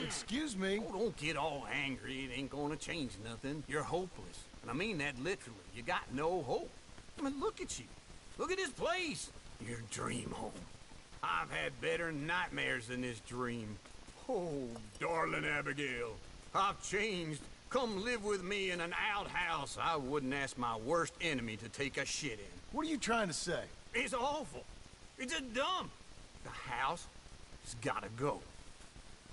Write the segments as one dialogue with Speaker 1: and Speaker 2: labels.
Speaker 1: Excuse me?
Speaker 2: Oh, don't get all angry. It ain't gonna change nothing. You're hopeless. And I mean that literally. You got no hope. I mean, look at you. Look at this place. Your dream home. I've had better nightmares than this dream. Oh, darling Abigail. I've changed. Come live with me in an outhouse I wouldn't ask my worst enemy to take a shit in.
Speaker 1: What are you trying to say?
Speaker 2: It's awful. It's a dump. The house has gotta go.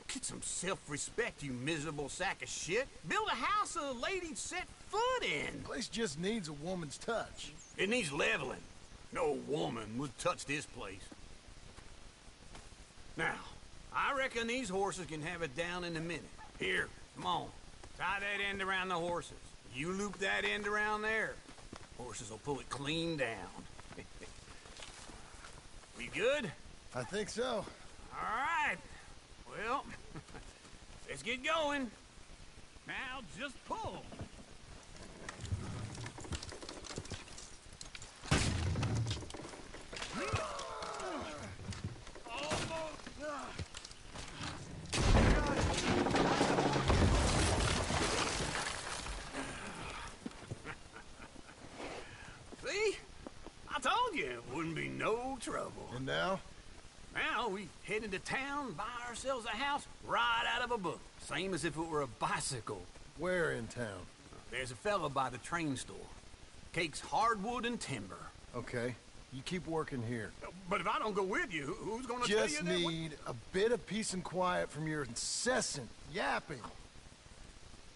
Speaker 2: Get some self-respect, you miserable sack of shit. Build a house a lady'd set foot in.
Speaker 1: The place just needs a woman's touch.
Speaker 2: It needs leveling. No woman would touch this place. Now, I reckon these horses can have it down in a minute. Here, come on. Tie that end around the horses. You loop that end around there. Horses will pull it clean down. We good?
Speaker 1: I think so.
Speaker 2: All right. Well, let's get going. Now just pull. See? I told you it wouldn't be no trouble.
Speaker 1: And now?
Speaker 2: Now we head into town, buy ourselves a house right out of a book. Same as if it were a bicycle.
Speaker 1: Where in town?
Speaker 2: There's a fella by the train store. Cakes hardwood and timber.
Speaker 1: Okay. You keep working here.
Speaker 2: But if I don't go with you, who's gonna tell you that?
Speaker 1: Just need a bit of peace and quiet from your incessant yapping.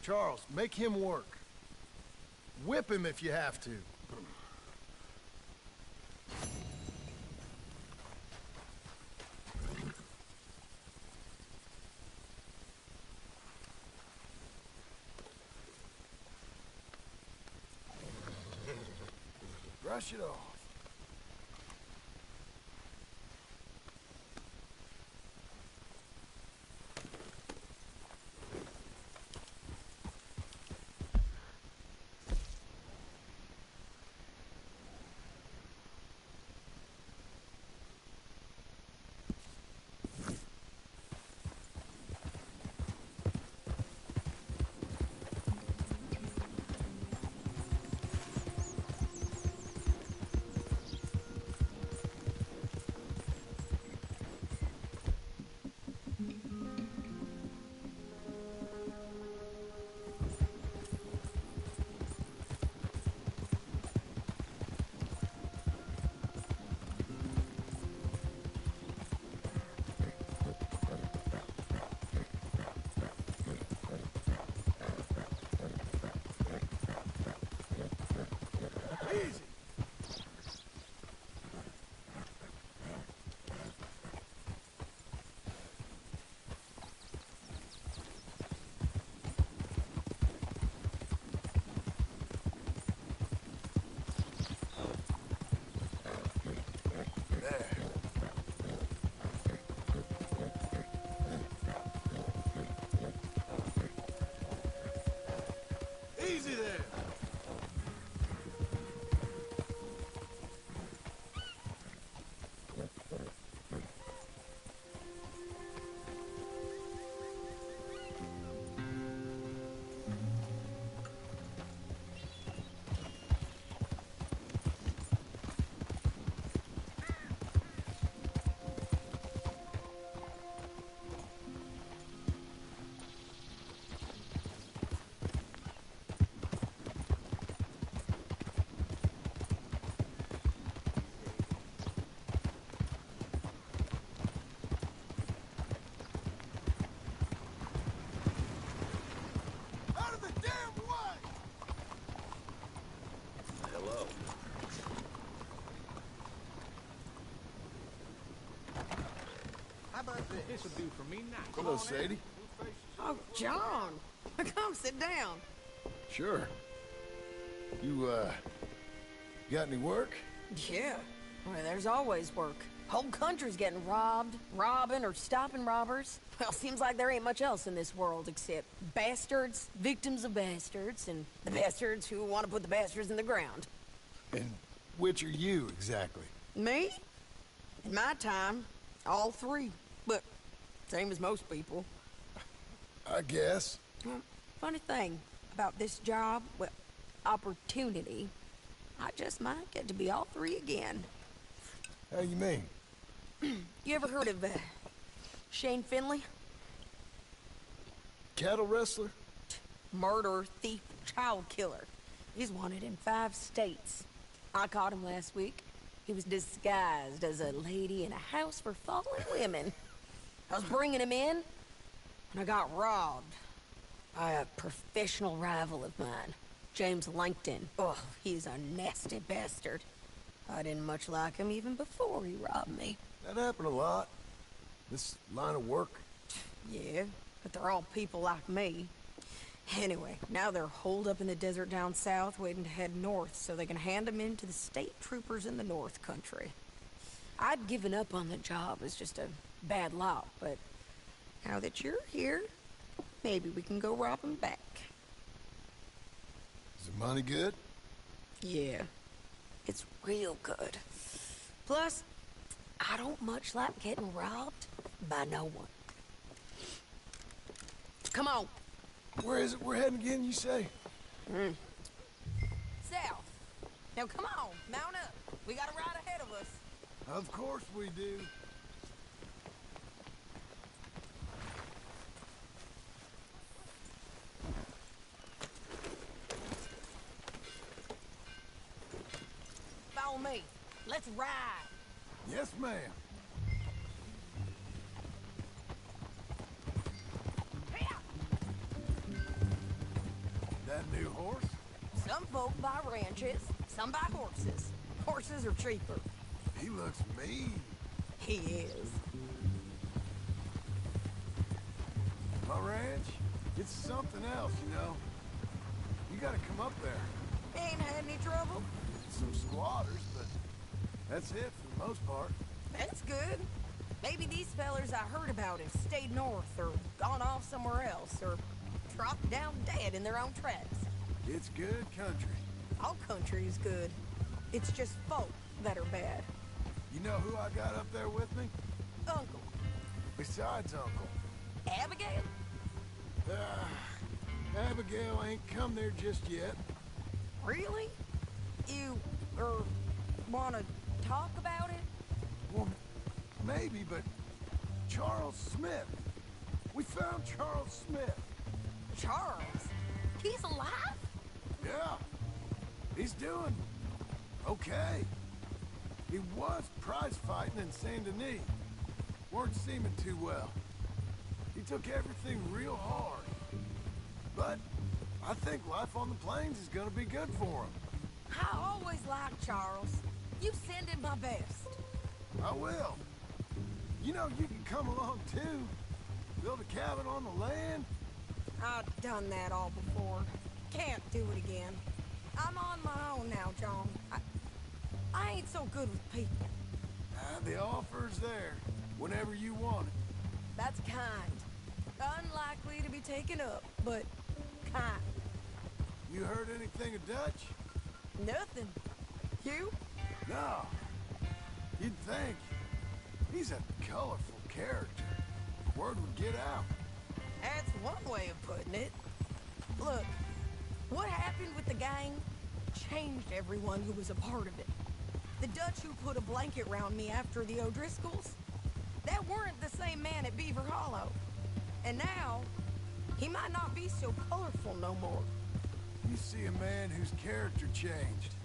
Speaker 1: Charles, make him work. Whip him if you have to. Brush it off. Easy. There. Easy there. Out of the damn way!
Speaker 2: Hello.
Speaker 3: How about this? This will do for me now.
Speaker 1: Hello, Sadie.
Speaker 4: Oh, John. Come sit down.
Speaker 1: Sure. You, got any work?
Speaker 4: Yeah. Well, there's always work. Whole country's getting robbed, robbing, or stopping robbers. Well, seems like there ain't much else in this world except bastards, victims of bastards, and the bastards who want to put the bastards in the ground.
Speaker 1: And which are you, exactly?
Speaker 4: Me? In my time, all three. But same as most people.
Speaker 1: I guess.
Speaker 4: Well, funny thing about this job, well, opportunity, I just might get to be all three again.
Speaker 1: How you mean?
Speaker 4: You ever heard of Shane Finley?
Speaker 1: Cattle wrestler?
Speaker 4: Murderer, thief, child killer. He's wanted in 5 states. I caught him last week. He was disguised as a lady in a house for fallen women. I was bringing him in, and I got robbed by a professional rival of mine, James Langton. Oh, he's a nasty bastard. I didn't much like him even before he robbed me.
Speaker 1: That happened a lot. This line of work.
Speaker 4: Yeah, but they're all people like me. Anyway, now they're holed up in the desert down south, waiting to head north so they can hand them in to the state troopers in the north country. I'd given up on the job as just a bad lot, but now that you're here, maybe we can go rob them back.
Speaker 1: Is the money good?
Speaker 4: Yeah, it's real good. Plus, I don't much like getting robbed by no one. Come on.
Speaker 1: Where is it we're heading again, you say?
Speaker 4: South. Now come on, mount up. We got a ride ahead of us.
Speaker 1: Of course we do.
Speaker 4: Follow me. Let's ride.
Speaker 1: Yes, ma'am. That new horse?
Speaker 4: Some folk buy ranches, some buy horses. Horses are cheaper.
Speaker 1: He looks mean.
Speaker 4: He is.
Speaker 1: My ranch? It's something else, you know. You gotta come up there.
Speaker 4: Ain't had any trouble?
Speaker 1: Some squatters, but that's it for the most part.
Speaker 4: That's good. Maybe these fellers I heard about have stayed north or gone off somewhere else or dropped down dead in their own tracks.
Speaker 1: It's good country.
Speaker 4: All country is good. It's just folk that are bad.
Speaker 1: You know who I got up there with me?
Speaker 4: Uncle.
Speaker 1: Besides Uncle.
Speaker 4: Abigail?
Speaker 1: Abigail ain't come there just yet.
Speaker 4: Really? You, wanna talk about it?
Speaker 1: Well, maybe, but Charles Smith. We found Charles Smith.
Speaker 4: Charles? He's alive?
Speaker 1: Yeah. He's doing okay. He was prize fighting in Saint Denis. Weren't seeming too well. He took everything real hard. But I think life on the plains is gonna be good for him.
Speaker 4: I always liked Charles. You send him my best.
Speaker 1: I will. You know, you can come along too. Build a cabin on the land.
Speaker 4: I've done that all before. Can't do it again. I'm on my own now, John. I ain't so good with people.
Speaker 1: The offer's there, whenever you want it.
Speaker 4: That's kind. Unlikely to be taken up, but kind.
Speaker 1: You heard anything of Dutch?
Speaker 4: Nothing. You?
Speaker 1: No. You'd think. He's a colorful character. Word would get out.
Speaker 4: That's one way of putting it. Look, what happened with the gang changed everyone who was a part of it. The Dutch who put a blanket round me after the O'Driscolls, that weren't the same man at Beaver Hollow. And now, he might not be so colorful no more.
Speaker 1: You see a man whose character changed.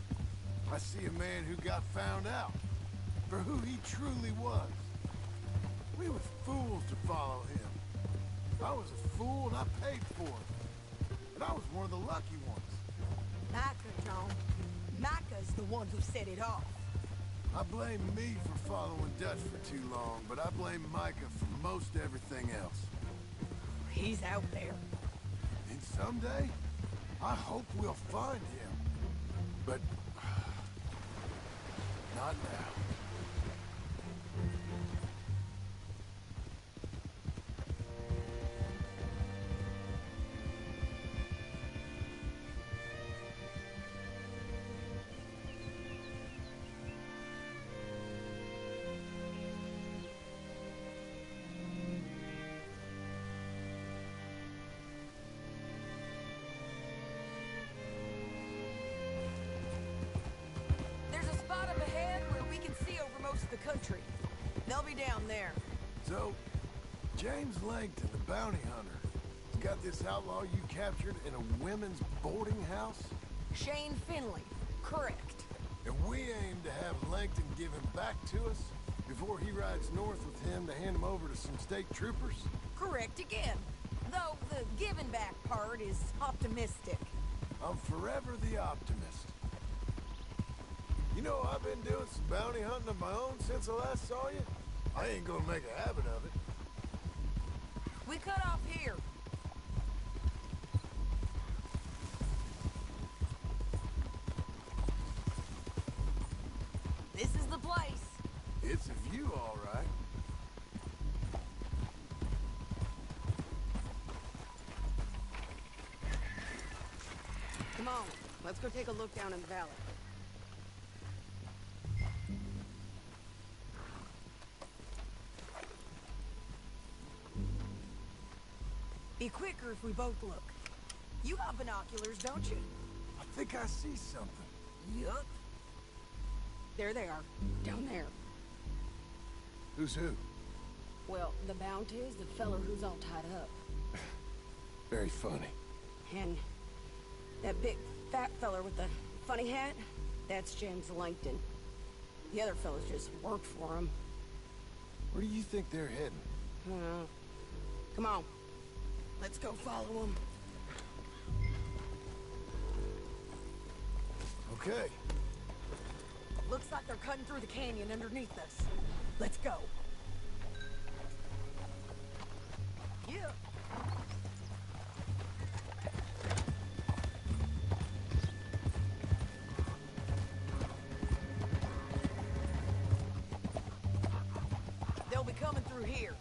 Speaker 1: I see a man who got found out for who he truly was. We were fools to follow him. I was a fool and I paid for it. But I was one of the lucky ones.
Speaker 4: Micah, John. Micah's the one who set it off.
Speaker 1: I blame me for following Dutch for too long, but I blame Micah for most everything else.
Speaker 4: He's out there.
Speaker 1: And someday, I hope we'll find him. But not now.
Speaker 4: country. They'll be down there.
Speaker 1: So, James Langton, the bounty hunter, has got this outlaw you captured in a women's boarding house?
Speaker 4: Shane Finley. Correct.
Speaker 1: And we aim to have Langton give him back to us before he rides north with him to hand him over to some state troopers?
Speaker 4: Correct again. Though the giving back part is optimistic.
Speaker 1: I'm forever the optimist. You know, I've been doing some bounty hunting of my own since I last saw you. I ain't gonna make a habit of it.
Speaker 4: We cut off here. This is the place.
Speaker 1: It's a view, all right.
Speaker 4: Come on, let's go take a look down in the valley. Be quicker if we both look. You got binoculars, don't you?
Speaker 1: I think I see something.
Speaker 4: Yup. There they are, down there.
Speaker 1: Who's who?
Speaker 4: Well, the bounty is the feller who's all tied up.
Speaker 1: Very funny.
Speaker 4: And that big fat feller with the funny hat, that's James Langton. The other fellas just worked for him.
Speaker 1: Where do you think they're heading?
Speaker 4: Come on. Let's go follow them.
Speaker 1: Okay.
Speaker 4: Looks like they're cutting through the canyon underneath us. Let's go. Yeah. They'll be coming through here.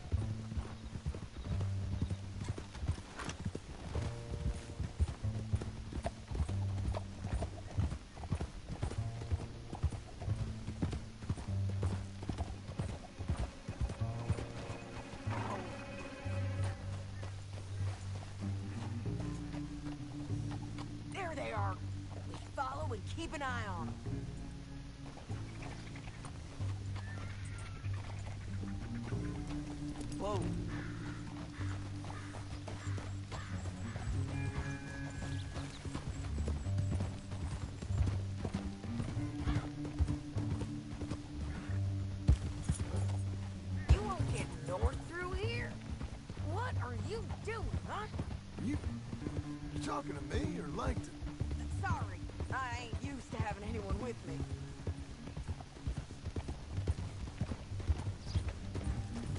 Speaker 4: There they are. We follow and keep an eye on them. Whoa. You won't get north through here? What are you doing, huh?
Speaker 1: You talking to me or Langton?
Speaker 4: Sorry, I ain't used to having anyone with me.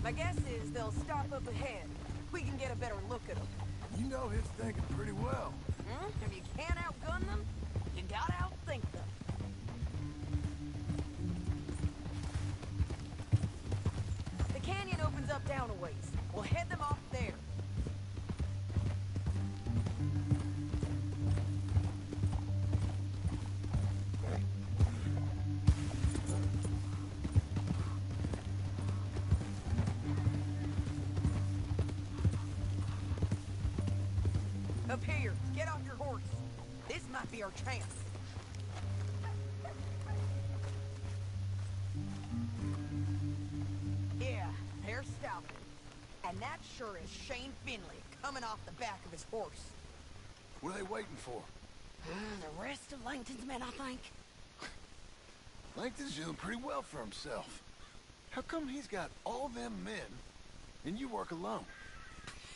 Speaker 4: My guess is they'll stop up ahead. We can get a better look at them.
Speaker 1: You know his thinking pretty well.
Speaker 4: If you can't outgun them, you gotta outthink them. The canyon opens up down a ways. We'll head them off there. Up here, get off your horse. This might be our chance. Yeah, they're stopping. And that sure is Shane Finley coming off the back of his horse.
Speaker 1: What are they waiting for?
Speaker 4: The rest of Langton's men, I think.
Speaker 1: Langton's doing pretty well for himself. How come he's got all them men, and you work alone?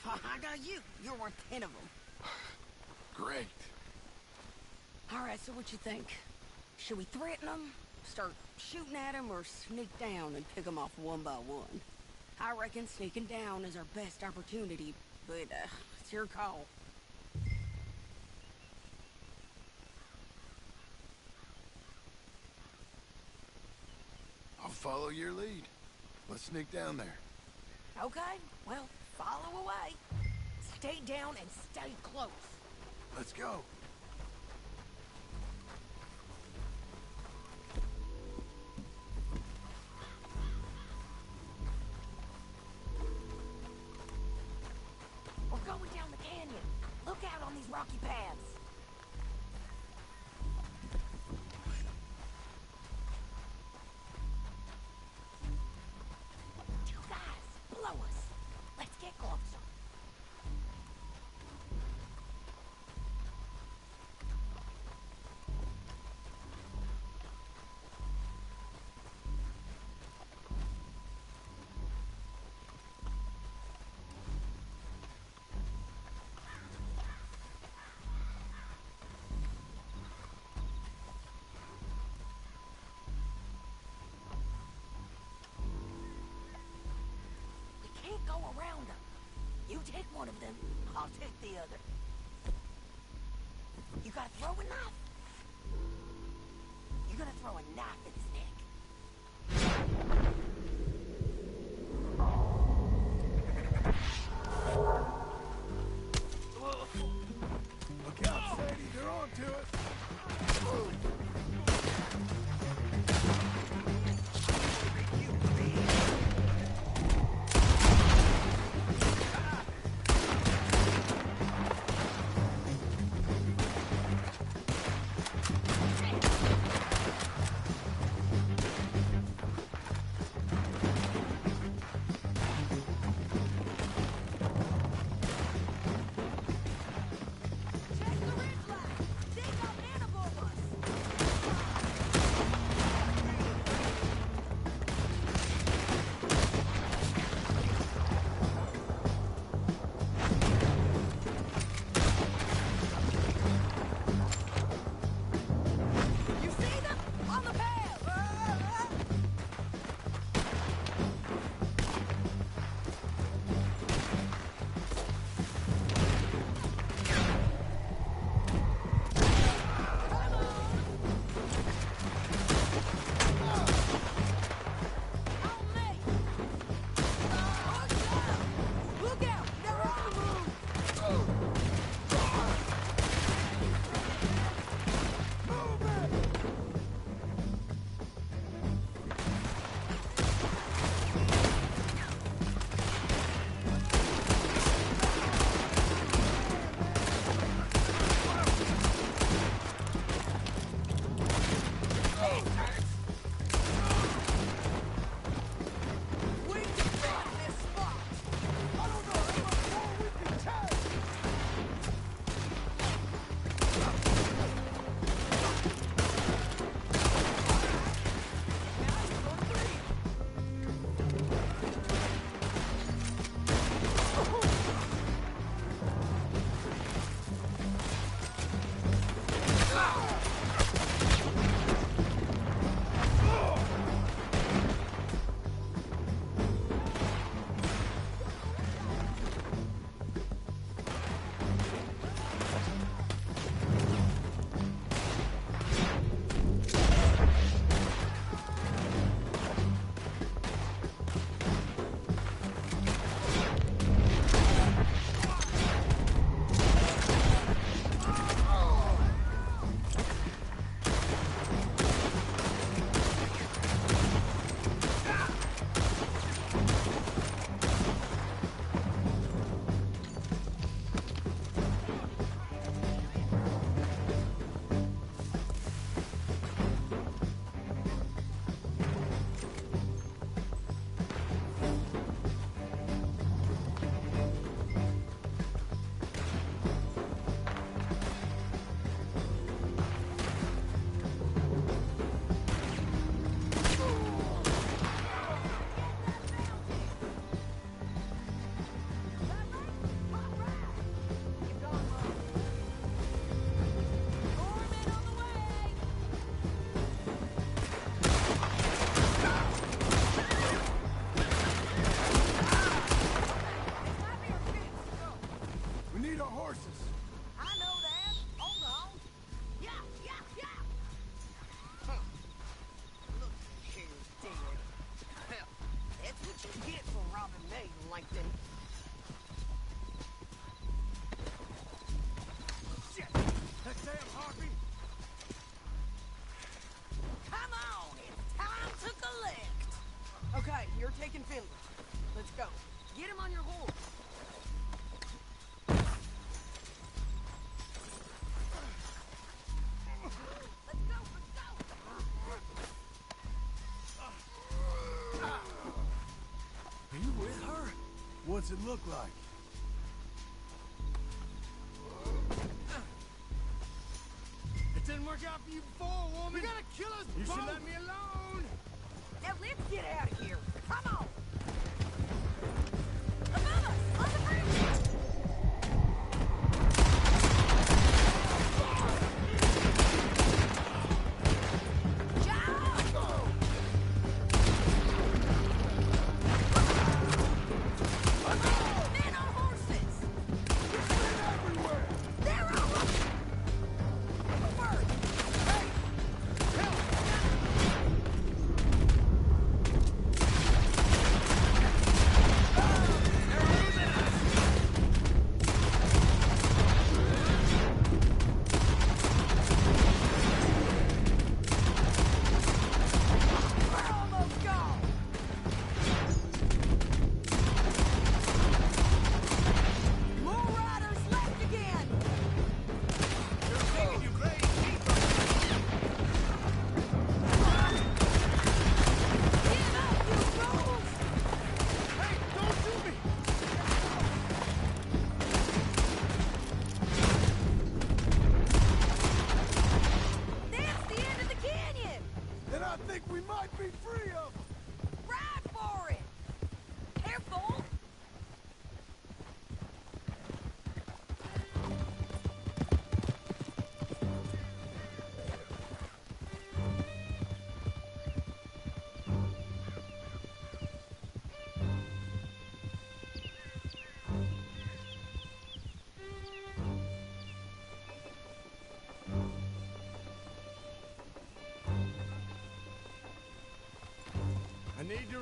Speaker 4: I got you. You're worth 10 of them.
Speaker 1: Great.
Speaker 4: All right, so what you think? Should we threaten them, start shooting at them, or sneak down and pick them off one by one? I reckon sneaking down is our best opportunity, but it's your call.
Speaker 1: I'll follow your lead. Let's sneak down there.
Speaker 4: Okay, well, follow away. Stay down and stay close.
Speaker 1: Let's go.
Speaker 4: We're going down the canyon. Look out on these rocky paths. take one of them, I'll take the other. You gotta throw a knife. You're gonna throw a knife in his neck.
Speaker 1: Look out, Sadie, they're on to us. What's it look like?
Speaker 5: It didn't work out for you before, woman. You gotta kill us both. You should let me alone.
Speaker 4: Now let's get out of here. Come on. Above us, on the bridge. Men on horses.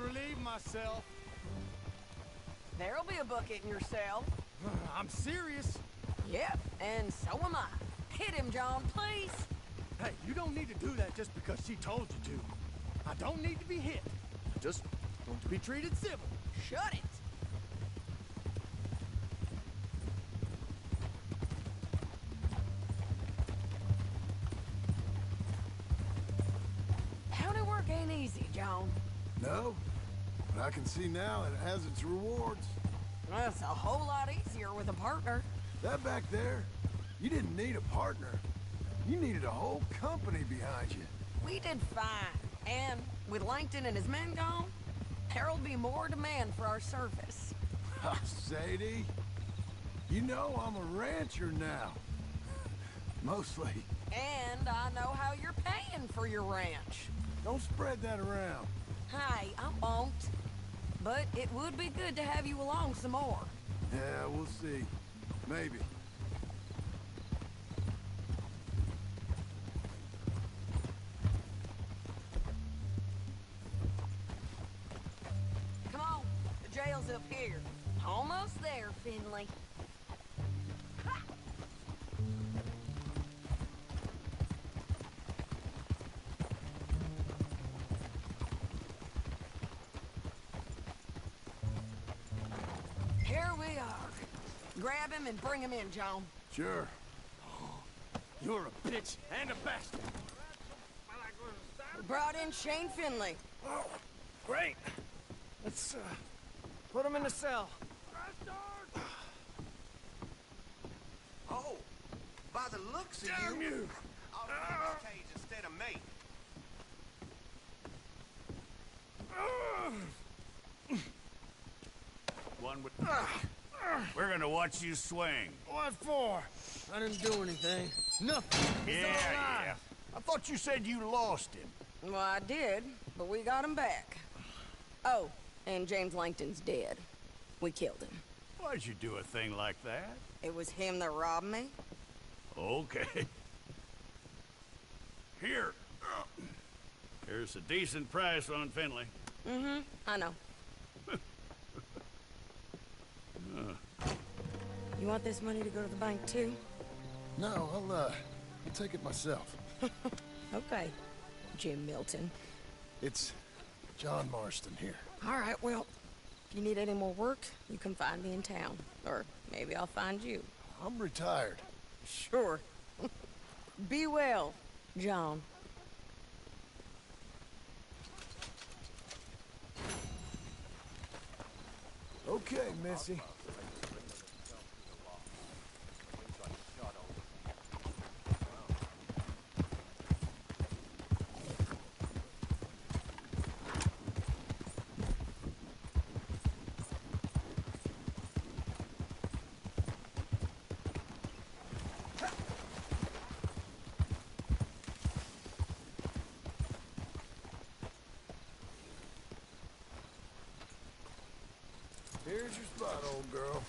Speaker 5: relieve myself.
Speaker 4: There'll be a bucket in your cell.
Speaker 5: I'm serious.
Speaker 4: Yep, and so am I. Hit him, John, please.
Speaker 5: Hey, you don't need to do that just because she told you to. I don't need to be hit. I just want to be treated civil.
Speaker 4: Shut it. County work ain't easy, John.
Speaker 1: No, but I can see now it has its rewards.
Speaker 4: That's a whole lot easier with a partner.
Speaker 1: That back there, you didn't need a partner. You needed a whole company behind you.
Speaker 4: We did fine. And with Langton and his men gone, there'll be more demand for our service.
Speaker 1: Sadie, you know I'm a rancher now. Mostly.
Speaker 4: And I know how you're paying for your ranch.
Speaker 1: Don't spread that around.
Speaker 4: Hey, I won't. But it would be good to have you along some more.
Speaker 1: Yeah, we'll see. Maybe.
Speaker 4: Come on, the jail's up here. Almost there, Finley. Here we are. Grab him and bring him in, John.
Speaker 1: Sure.
Speaker 5: You're a bitch and a bastard.
Speaker 4: We brought in Shane Finley.
Speaker 5: Oh, great. Let's put him in the cell.
Speaker 6: Oh, by the looks of
Speaker 5: Damn you!
Speaker 6: I'll put this cage instead of me.
Speaker 2: One with... We're gonna watch you swing.
Speaker 5: What for? I didn't do anything. Nothing. He's
Speaker 2: Yeah,
Speaker 5: still alive.
Speaker 2: yeah. I thought you said you lost him.
Speaker 4: Well, I did, but we got him back. Oh, and James Langton's dead. We killed him.
Speaker 2: Why'd you do a thing like that?
Speaker 4: It was him that robbed me.
Speaker 2: Okay. Here. Here's a decent price on Finley.
Speaker 4: Mm-hmm, I know. You want this money to go to the bank, too?
Speaker 1: No, I'll take it myself.
Speaker 4: Okay, Jim Milton.
Speaker 1: It's John Marston here.
Speaker 4: All right, well, if you need any more work, you can find me in town. Or maybe I'll find you.
Speaker 1: I'm retired.
Speaker 4: Sure. Be well, John.
Speaker 1: Okay, Missy. Here's your spot, old girl.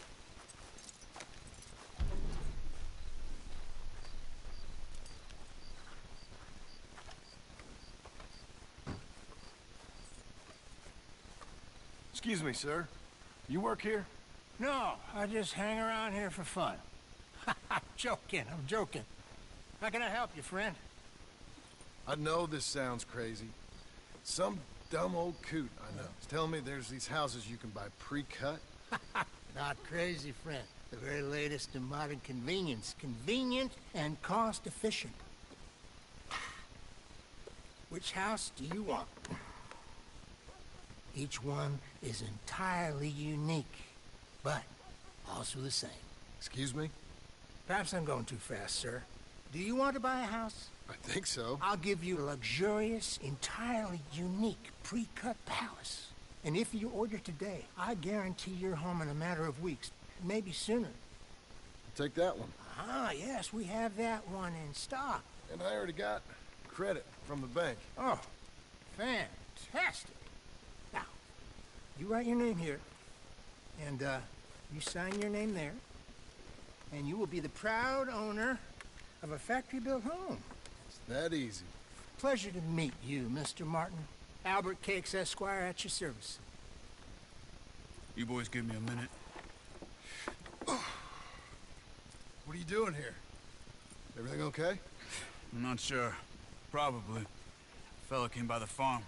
Speaker 1: Excuse me, sir. You work here?
Speaker 7: No, I just hang around here for fun. I'm joking. How can I help you, friend?
Speaker 1: I know this sounds crazy. Some dumb old coot I know is telling me there's these houses you can buy pre-cut.
Speaker 7: Not crazy, friend. The very latest in modern convenience. Convenient and cost-efficient. Which house do you want? Each one is entirely unique, but also the same.
Speaker 1: Excuse me?
Speaker 7: Perhaps I'm going too fast, sir. Do you want to buy a house?
Speaker 1: I think so.
Speaker 7: I'll give you a luxurious, entirely unique pre-cut palace. And if you order today, I guarantee you're home in a matter of weeks, maybe sooner.
Speaker 1: Take that one.
Speaker 7: Ah, yes, we have that one in stock.
Speaker 1: And I already got credit from the bank.
Speaker 7: Oh, fantastic. Now, you write your name here, and you sign your name there, and you will be the proud owner of a factory-built home.
Speaker 1: It's that easy.
Speaker 7: Pleasure to meet you, Mr. Martin. Albert Cakes, Esquire, at your service.
Speaker 8: You boys give me a minute.
Speaker 1: What are you doing here? Everything okay?
Speaker 8: I'm not sure. Probably. Fella came by the farm.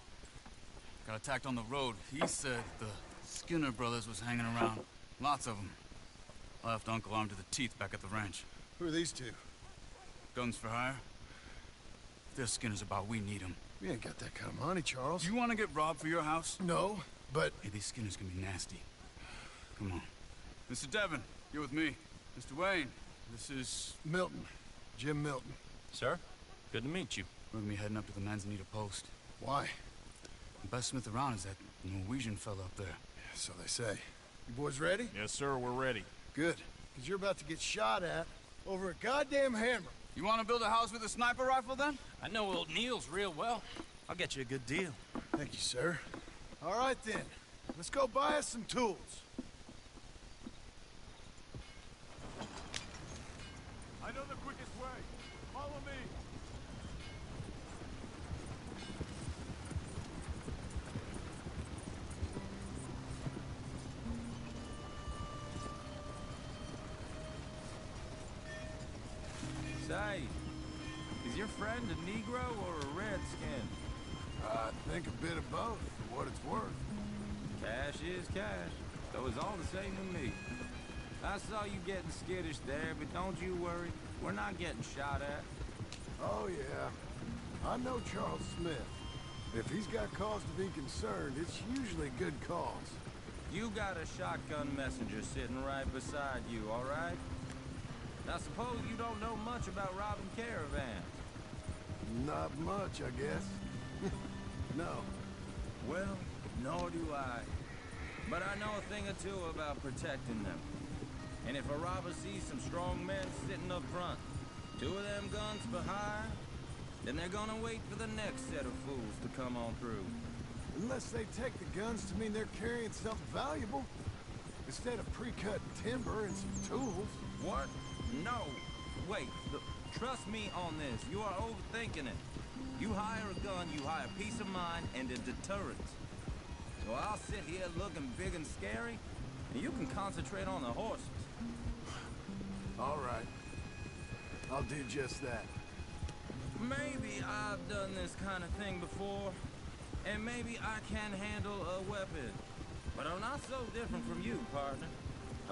Speaker 8: Got attacked on the road. He said the Skinner brothers was hanging around. Lots of them. I left Uncle armed to the teeth back at the ranch.
Speaker 1: Who are these two?
Speaker 8: Guns for hire? If they're Skinner's about, we need them.
Speaker 1: We ain't got that kind of money, Charles.
Speaker 8: You want to get robbed for your house?
Speaker 1: No, but...
Speaker 8: Hey, these Skinners can be nasty. Come on. Mr. Devon, you're with me. Mr. Wayne, this is...
Speaker 1: Milton. Jim Milton.
Speaker 9: Sir, good to meet you.
Speaker 8: We're gonna be heading up to the Manzanita post.
Speaker 1: Why?
Speaker 8: The best smith around is that Norwegian fella up there.
Speaker 1: So they say. You boys ready?
Speaker 9: Yes, sir, we're ready.
Speaker 1: Good. Because you're about to get shot at over a goddamn hammer.
Speaker 8: You want to build a house with a sniper rifle, then?
Speaker 9: I know old Neil's real well. I'll get you a good deal.
Speaker 1: Thank you, sir. All right, then. Let's go buy us some tools. I know the quickest way. Follow me.
Speaker 10: Say, is your friend a Negro or a Redskin?
Speaker 1: I think a bit of both, for what it's worth.
Speaker 10: Cash is cash, so it's all the same to me. I saw you getting skittish there, but don't you worry. We're not getting shot at.
Speaker 1: Oh, yeah. I know Charles Smith. If he's got cause to be concerned, it's usually good cause.
Speaker 10: You got a shotgun messenger sitting right beside you, all right? Now suppose you don't know much about robbing caravans.
Speaker 1: Not much, I guess. No.
Speaker 10: Well, nor do I. But I know a thing or two about protecting them. And if a robber sees some strong men sitting up front, 2 of them guns for hire, then they're gonna wait for the next set of fools to come on through.
Speaker 1: Unless they take the guns to mean they're carrying something valuable. Instead of pre-cut timber and some tools.
Speaker 10: What? No. Wait, look, trust me on this. You are overthinking it. You hire a gun, you hire peace of mind and a deterrent. So I'll sit here looking big and scary, and you can concentrate on the horses.
Speaker 1: All right. I'll do just that.
Speaker 10: Maybe I've done this kind of thing before, and maybe I can handle a weapon. But I'm not so different from you, partner.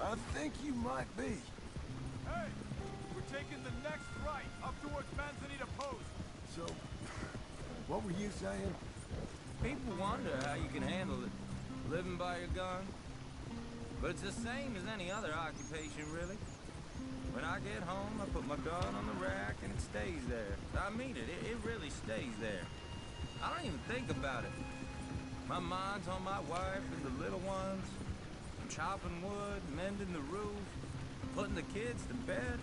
Speaker 1: I think you might be.
Speaker 5: Hey, we're taking the next right up towards Manzanita Post.
Speaker 1: So, what were you saying?
Speaker 10: People wonder how you can handle it, living by your gun. But it's the same as any other occupation, really. When I get home, I put my gun on the rack and it stays there. I mean it, it really stays there. I don't even think about it. My mind's on my wife and the little ones. I'm chopping wood, mending the roof, putting the kids to bed.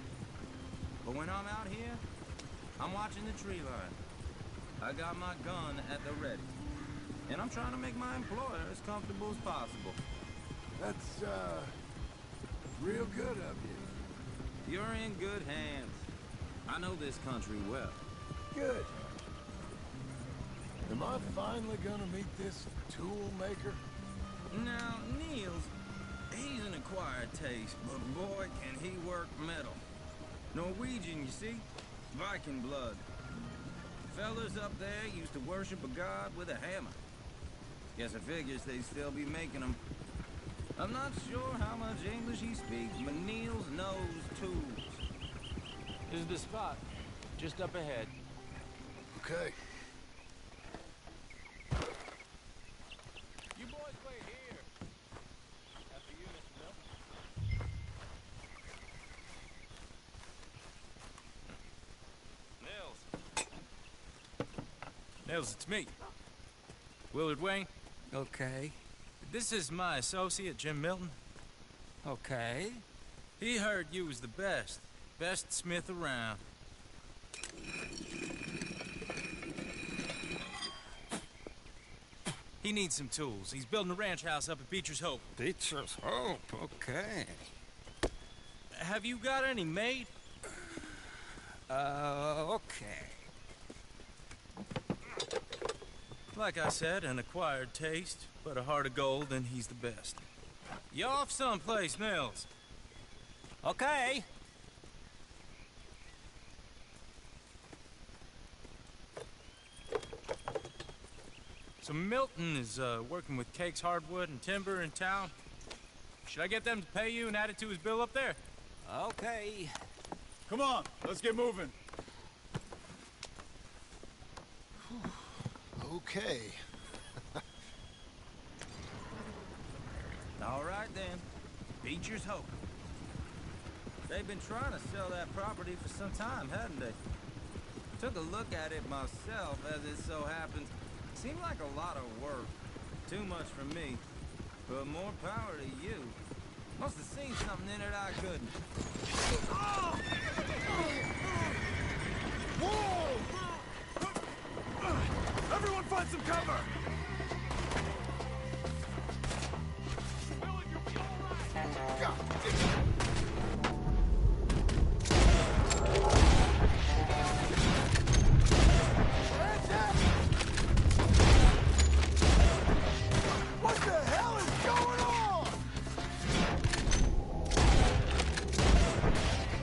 Speaker 10: But when I'm out here, I'm watching the tree line. I got my gun at the ready. And I'm trying to make my employer as comfortable as possible.
Speaker 1: That's, real good of you.
Speaker 10: You're in good hands. I know this country well.
Speaker 1: Good. Am I finally gonna meet this tool maker?
Speaker 10: Now, Niels, he's an acquired taste, but boy, can he work metal. Norwegian, you see? Viking blood. Fellas up there used to worship a god with a hammer. Guess I figures they'd still be making them. I'm not sure how much English he speaks, but Niels knows tools.
Speaker 9: This is the spot, just up ahead.
Speaker 1: Okay.
Speaker 9: You boys wait here. After you, Mr. Milton. Nils, it's me. Willard Wayne.
Speaker 3: Okay.
Speaker 9: This is my associate, Jim Milton.
Speaker 3: Okay.
Speaker 9: He heard you was the best. Best smith around. He needs some tools. He's building a ranch house up at Beecher's Hope.
Speaker 3: Beecher's Hope, okay.
Speaker 9: Have you got any made?
Speaker 3: Okay.
Speaker 10: Like I said, an acquired taste, but a heart of gold, and he's the best. You off someplace, Mills?
Speaker 3: Okay.
Speaker 10: So Milton is working with Cake's Hardwood and Timber in town. Should I get them to pay you and add it to his bill up there?
Speaker 3: Okay.
Speaker 8: Come on, let's get moving.
Speaker 1: Okay.
Speaker 10: All right, then. Beecher's hope. They've been trying to sell that property for some time, hadn't they? Took a look at it myself, as it so happens. Seemed like a lot of work. Too much for me. But more power to you. Must have seen something in it I couldn't.
Speaker 1: Whoa! Everyone find some cover! What the hell is going on?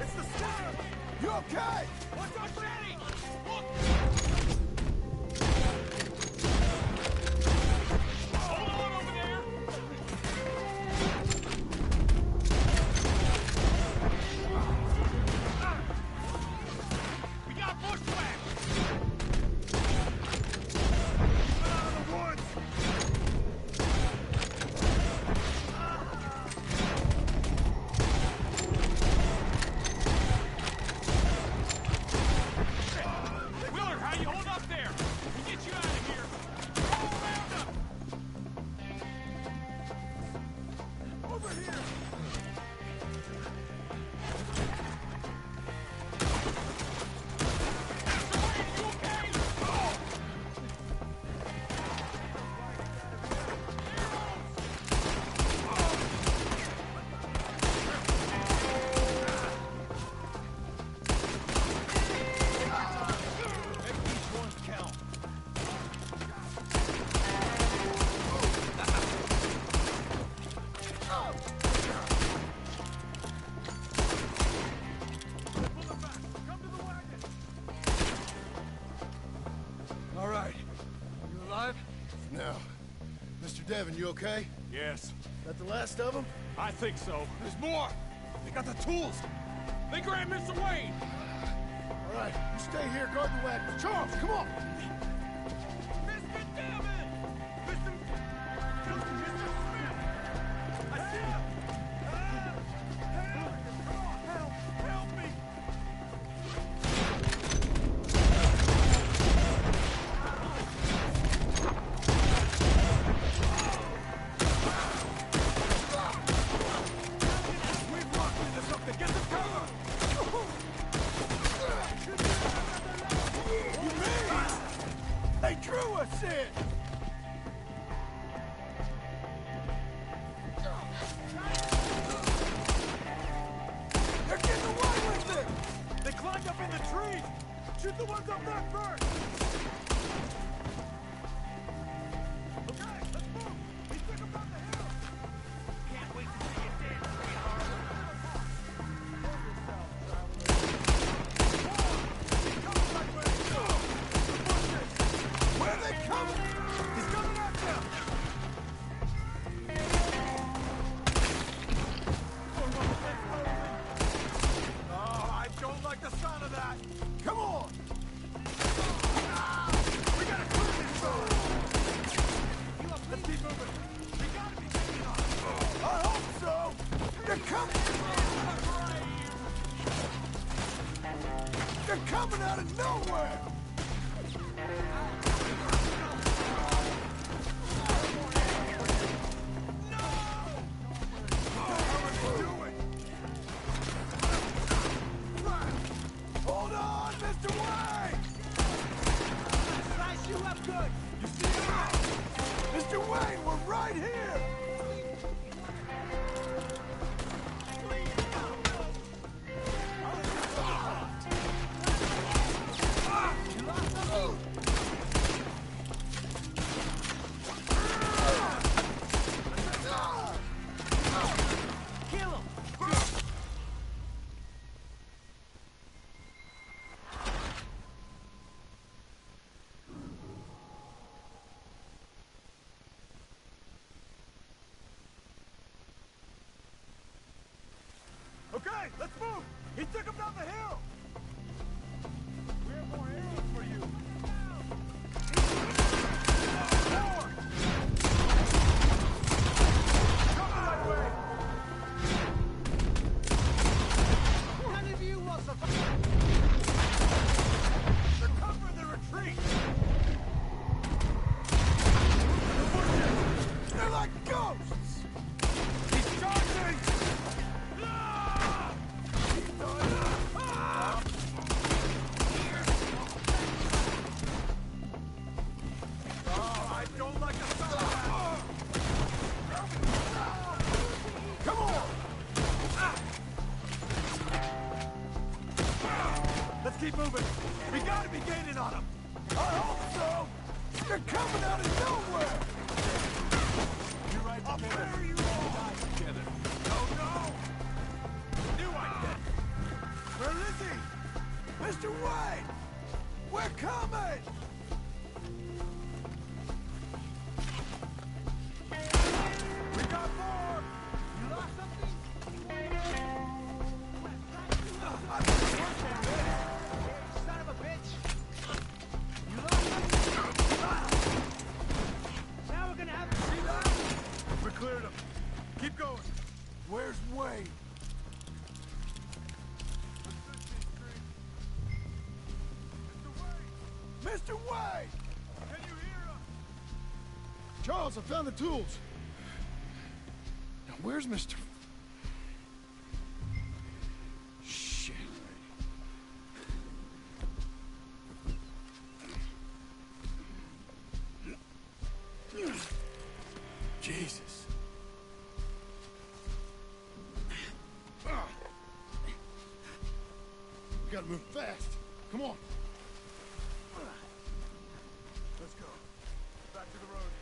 Speaker 1: It's the storm! You okay? What's our ready? Look! Hold on over there! We got bushwhacked! Get out of the woods! Willard, how you hold up there? We'll get you out of here. Go around them. Over here. Mr. Wayne, you okay? Oh. Make each one count. Come to the wagon.
Speaker 5: All right. You alive?
Speaker 1: No. Mr. Devon, you okay?
Speaker 5: Yes.
Speaker 1: That the last of them?
Speaker 5: I think so. There's more. They got the tools. They grabbed Mr. Wayne.
Speaker 1: All right, you stay here, guard the wagon. Charles, come on!
Speaker 5: Mr. Devon! Mr. Smith! I see him! Help me! We've locked into something! Get the cover! You mean? They drew us in! They're getting away with it! They climbed up in the trees! Shoot the ones up there first! Okay, let's move! He took them down the hill! Can't wait to see you dance, sweetheart! Where are they coming? He's coming at them! Oh, I don't like the sound of that! Come on! We gotta clear this road! Let's keep moving! We gotta be getting on! I hope so! They're coming! They're coming out of nowhere! Hold on, Mr. Wayne! Slice you up good! You see that? Mr. Wayne, we're right here! Guys, let's move! He took him down the hill! We have more arrows for you! More! Come the right way!
Speaker 3: None of you will survive.
Speaker 5: They're covering the retreat! They're like ghosts! He's charging! Ah! Ah! Oh, I don't like the sound of that! Come on! Let's keep moving! We gotta be gaining on them!
Speaker 1: I hope so! They're coming out of nowhere!
Speaker 5: You're right, I'll bury you all! Die together! No, no! Knew I'd get it! Where is he?
Speaker 1: Mr. Wayne! We're coming!
Speaker 5: We got more!
Speaker 3: You lost something? Son of a bitch! You lost something? Now we're gonna have to see that.
Speaker 5: We cleared him. Keep going.
Speaker 1: Where's Wayne? Mr. Wayne!
Speaker 5: Can you hear us?
Speaker 1: Charles, I found the tools. Now, where's Mr. Shit. Jesus. We gotta move fast. Come on.
Speaker 5: Let's go. Back to the road.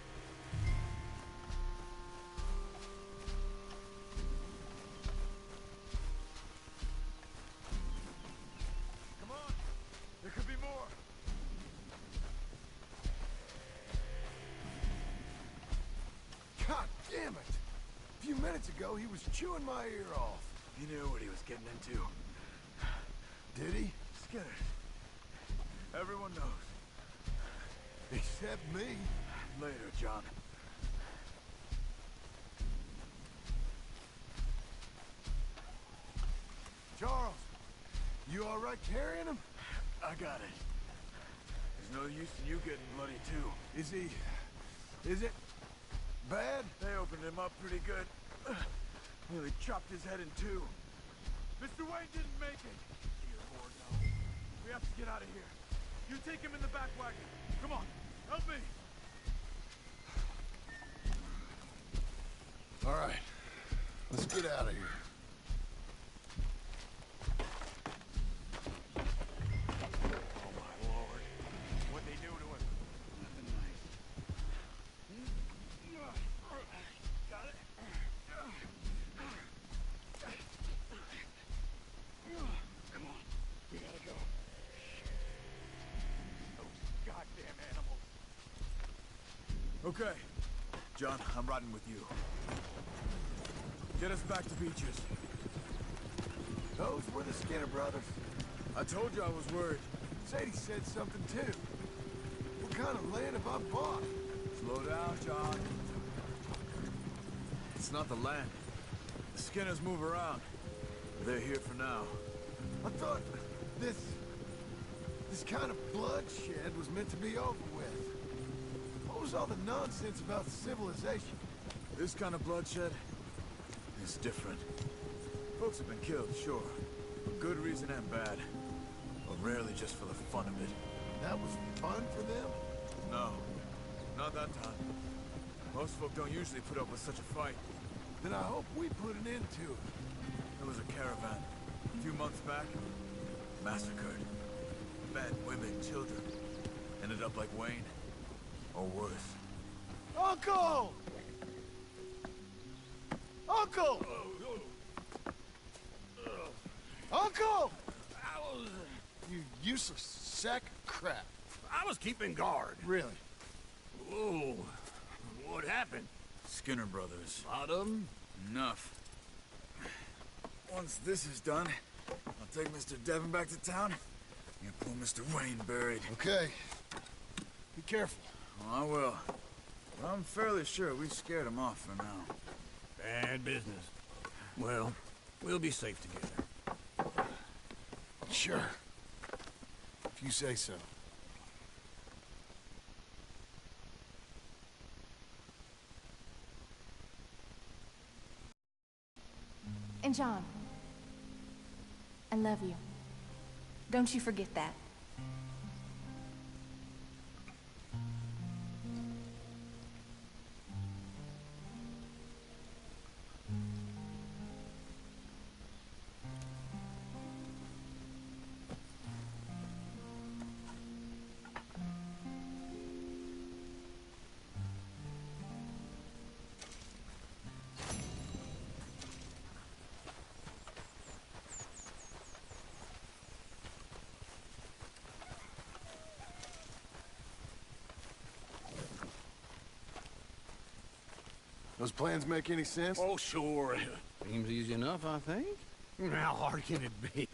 Speaker 5: Come on. There could be more.
Speaker 1: God damn it! A few minutes ago, he was chewing my ear off.
Speaker 5: He knew what he was getting into.
Speaker 1: Did he?
Speaker 5: Skinner. Everyone knows.
Speaker 1: Except me.
Speaker 5: Later, John.
Speaker 1: Charles, you all right carrying him?
Speaker 5: I got it. There's no use in you getting bloody too.
Speaker 1: Is it bad?
Speaker 5: They opened him up pretty good. Nearly chopped his head in two. Mr. Wayne didn't make it. Dear Lord, no. We have to get out of here. You take him in the back wagon. Come on, help me.
Speaker 1: All right, let's get out of here.
Speaker 5: Oh my Lord. What they do to him. Nothing nice. Got it? Come on. We gotta go. Those goddamn animals. Okay. John, I'm riding with you. Get us back to Beaches.
Speaker 1: Those were the Skinner brothers.
Speaker 5: I told you I was worried.
Speaker 1: Sadie said something too. What kind of land have I bought?
Speaker 5: Slow down, John. It's not the land. The Skinners move around. They're here for now.
Speaker 1: I thought this kind of bloodshed was meant to be over with. What was all the nonsense about civilization?
Speaker 5: This kind of bloodshed is different. Folks have been killed, sure. For good reason and bad. But rarely just for the fun of it.
Speaker 1: That was fun for them?
Speaker 5: No. Not that time. Most folk don't usually put up with such a fight.
Speaker 1: Then I hope we put an end to it.
Speaker 5: There was a caravan. A few months back. Massacred. Men, women, children. Ended up like Wayne. Or worse.
Speaker 1: Uncle! Uncle! Uncle! You useless sack of crap.
Speaker 2: I was keeping guard.
Speaker 1: Really?
Speaker 2: Whoa. What happened?
Speaker 5: Skinner brothers.
Speaker 2: A lot of them?
Speaker 5: Enough.
Speaker 8: Once this is done, I'll take Mr. Devon back to town and get poor Mr. Wayne buried.
Speaker 1: Okay. Be careful.
Speaker 8: Oh, I will. But I'm fairly sure we scared him off for now.
Speaker 2: Bad business. Well, we'll be safe together.
Speaker 1: Sure. If you say so.
Speaker 11: And John, I love you. Don't you forget that.
Speaker 1: Those plans make any sense?
Speaker 2: Oh, sure. Seems easy enough, I think. How hard can it be?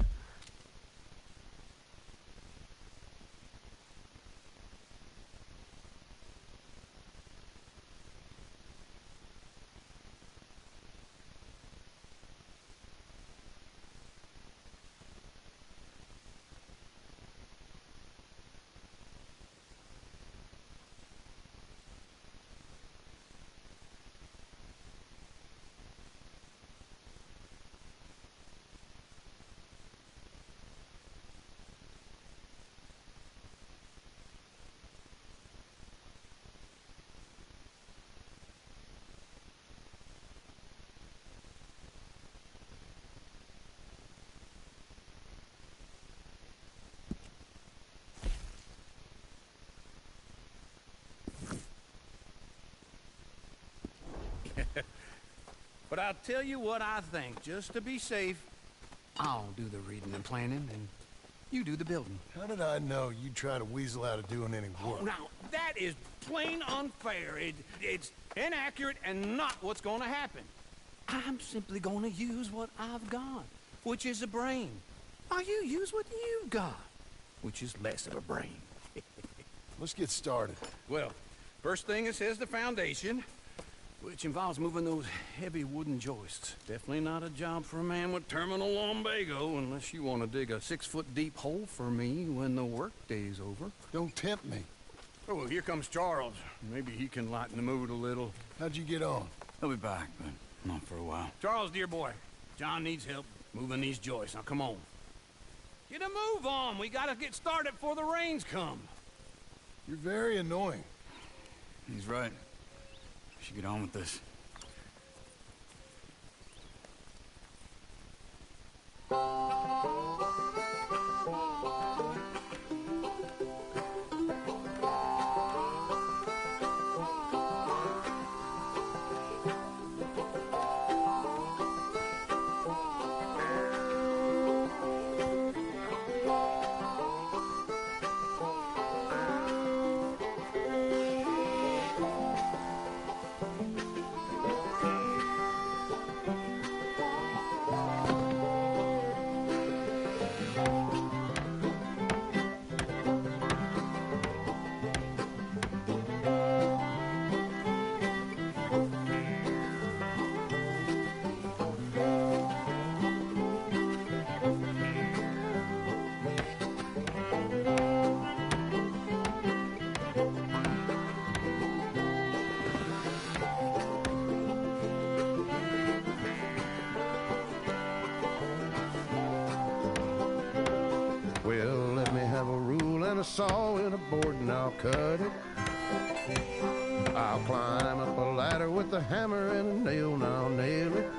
Speaker 2: But I'll tell you what I think, just to be safe. I'll do the reading and planning, and you do the building.
Speaker 1: How did I know you'd try to weasel out of doing any work?
Speaker 2: Now, that is plain unfair. It's inaccurate and not what's gonna happen. I'm simply gonna use what I've got, which is a brain. While you use what you've got, which is less of a brain.
Speaker 1: Let's get started.
Speaker 2: Well, first thing it says the foundation, which involves moving those heavy wooden joists. Definitely not a job for a man with terminal lumbago, unless you want to dig a 6-foot deep hole for me when the workday's over.
Speaker 1: Don't tempt me.
Speaker 2: Oh, here comes Charles. Maybe he can lighten the mood a little.
Speaker 1: How'd you get on?
Speaker 8: He'll be back, but not for a while.
Speaker 2: Charles, dear boy, John needs help moving these joists. Now, come on. Get a move on. We gotta get started before the rains come.
Speaker 1: You're very annoying.
Speaker 8: He's right. We should get on with this.
Speaker 12: Well, let me have a rule and a saw and a board and I'll cut it. I'll climb up a ladder with a hammer and a nail and I'll nail it.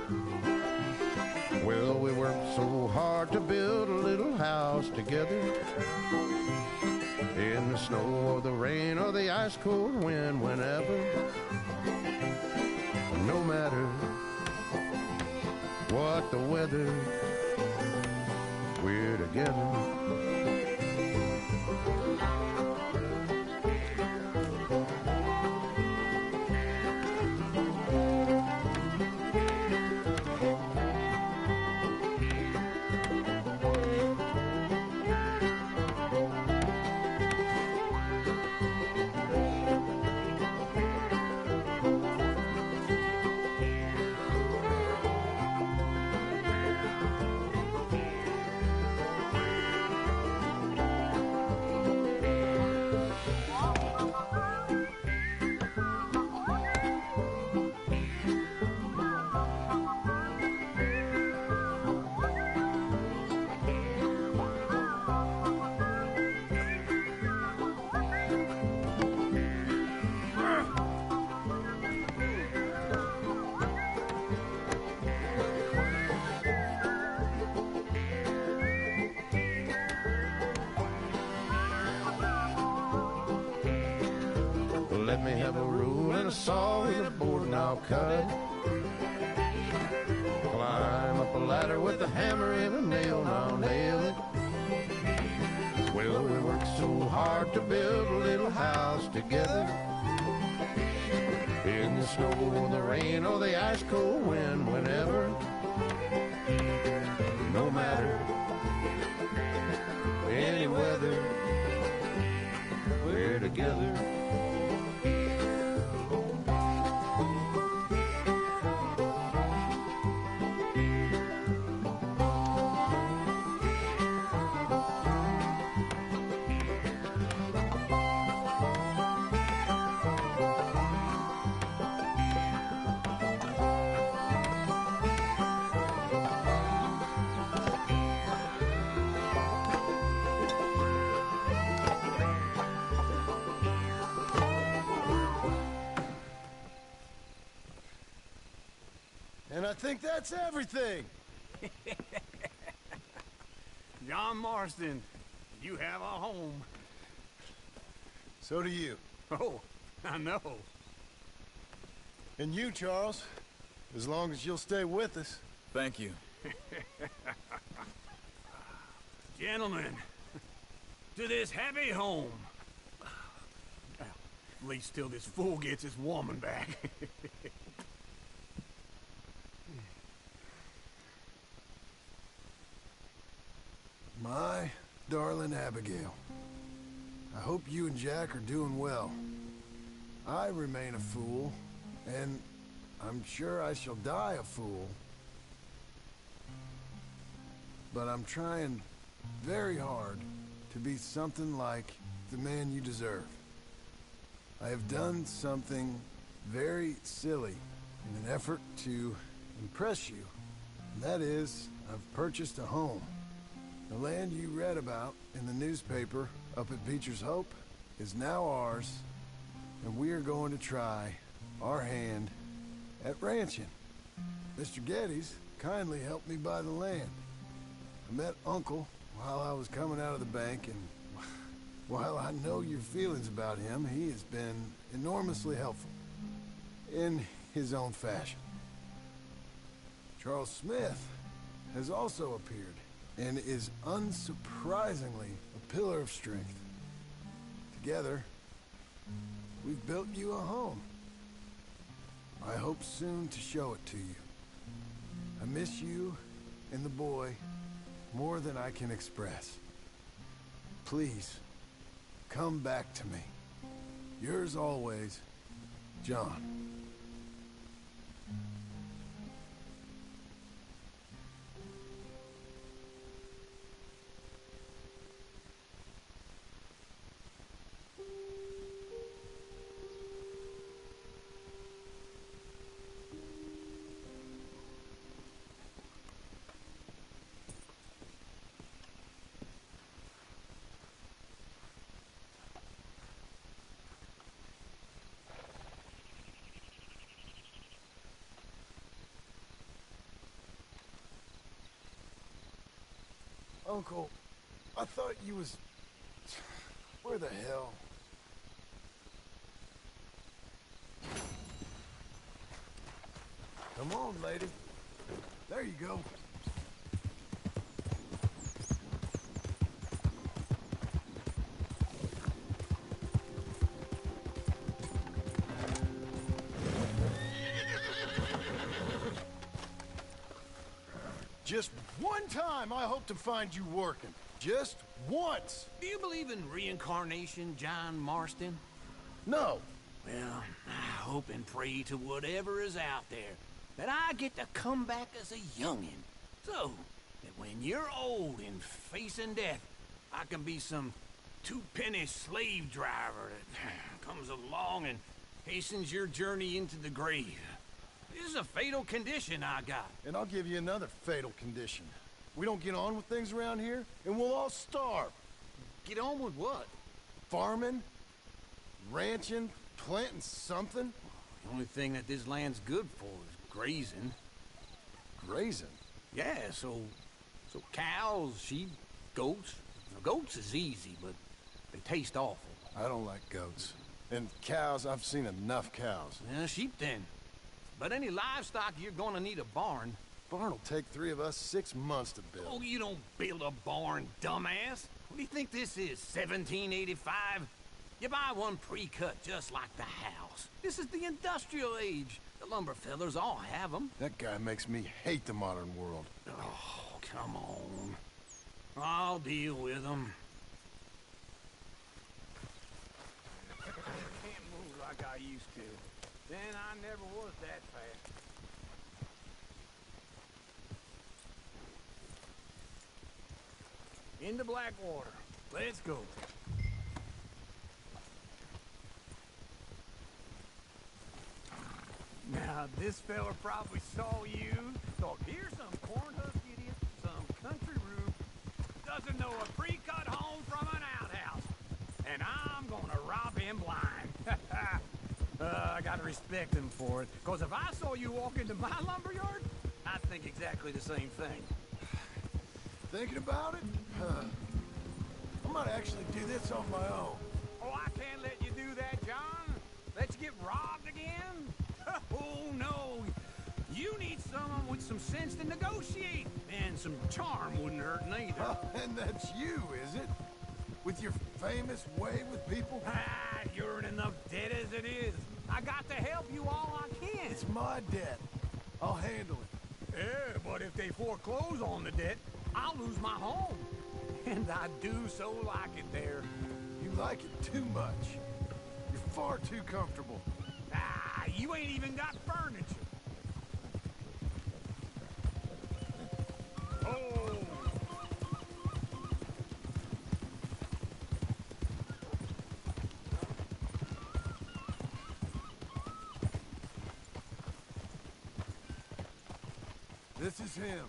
Speaker 12: Well, we worked so hard to build a little house together. In the snow or the rain or the ice cold wind, whenever. No matter what the weather, we're together. let me have a rule and a saw and a board and I'll cut it. Climb up a ladder with a hammer and a nail and I'll nail it. Well, we worked so hard to build a little house together. In the snow or the rain or the ice cold wind, whenever. No matter any weather, we're together.
Speaker 1: And I think that's everything.
Speaker 2: John Marston, you have a home.
Speaker 1: So do you.
Speaker 2: Oh, I know.
Speaker 1: And you, Charles. As long as you'll stay with us.
Speaker 8: Thank you.
Speaker 2: Gentlemen, to this happy home. Well, at least till this fool gets his woman back.
Speaker 1: My darling Abigail, I hope you and Jack are doing well. I remain a fool, and I'm sure I shall die a fool. But I'm trying very hard to be something like the man you deserve. I have done something very silly in an effort to impress you, and that is, I've purchased a home. The land you read about in the newspaper up at Beecher's Hope is now ours, and we are going to try our hand at ranching. Mr. Geddes kindly helped me buy the land. I met Uncle while I was coming out of the bank, and while I know your feelings about him, he has been enormously helpful in his own fashion. Charles Smith has also appeared and is unsurprisingly a pillar of strength. Together, we've built you a home. I hope soon to show it to you. I miss you and the boy more than I can express. Please, come back to me. Yours always, John. Uncle, I thought you was... Where the hell? Come on, lady. There you go. Just one time I hope to find you working. Just once.
Speaker 2: Do you believe in reincarnation, John Marston?
Speaker 1: No.
Speaker 2: Well, I hope and pray to whatever is out there that I get to come back as a youngin'. So that when you're old and facing death, I can be some two-penny slave driver that comes along and hastens your journey into the grave. This is a fatal condition I got.
Speaker 1: And I'll give you another fatal condition. We don't get on with things around here, and we'll all starve.
Speaker 2: Get on with what?
Speaker 1: Farming, ranching, planting something.
Speaker 2: The only thing that this land's good for is grazing.
Speaker 1: Grazing?
Speaker 2: Yeah, so cows, sheep, goats. Now, goats is easy, but they taste awful.
Speaker 1: I don't like goats. And cows, I've seen enough cows.
Speaker 2: Yeah, sheep then. But any livestock, you're gonna need a barn.
Speaker 1: Barn will take 3 of us 6 months to build.
Speaker 2: Oh, you don't build a barn, dumbass. What do you think this is, 1785? You buy one pre-cut just like the house. This is the industrial age. The lumber fellers all have them.
Speaker 1: That guy makes me hate the modern world.
Speaker 2: Oh, come on. I'll deal with them.
Speaker 3: Can't move like I used to. Then I never was that fast. Into Blackwater. Let's go. Now, this fella probably saw you, thought, here's some corn-husk idiot, some country rube, doesn't know a pre-cut home from an outhouse. And I'm gonna rob him blind. I gotta respect him for it, because if I saw you walk into my lumberyard, I'd think exactly the same thing.
Speaker 1: Thinking about it? I might actually do this on my own.
Speaker 3: Oh, I can't let you do that, John. Let you get robbed again? Oh, no. You need someone with some sense to negotiate. And some charm wouldn't hurt neither.
Speaker 1: And that's you, is it? With your famous way with people?
Speaker 3: Ah, you're in enough debt as it is. I got to help you all I can.
Speaker 1: It's my debt. I'll handle it.
Speaker 3: Yeah, but if they foreclose on the debt, I'll lose my home. And I do so like it there.
Speaker 1: You like it too much. You're far too comfortable.
Speaker 3: Ah, you ain't even got furniture. Oh.
Speaker 1: This is him.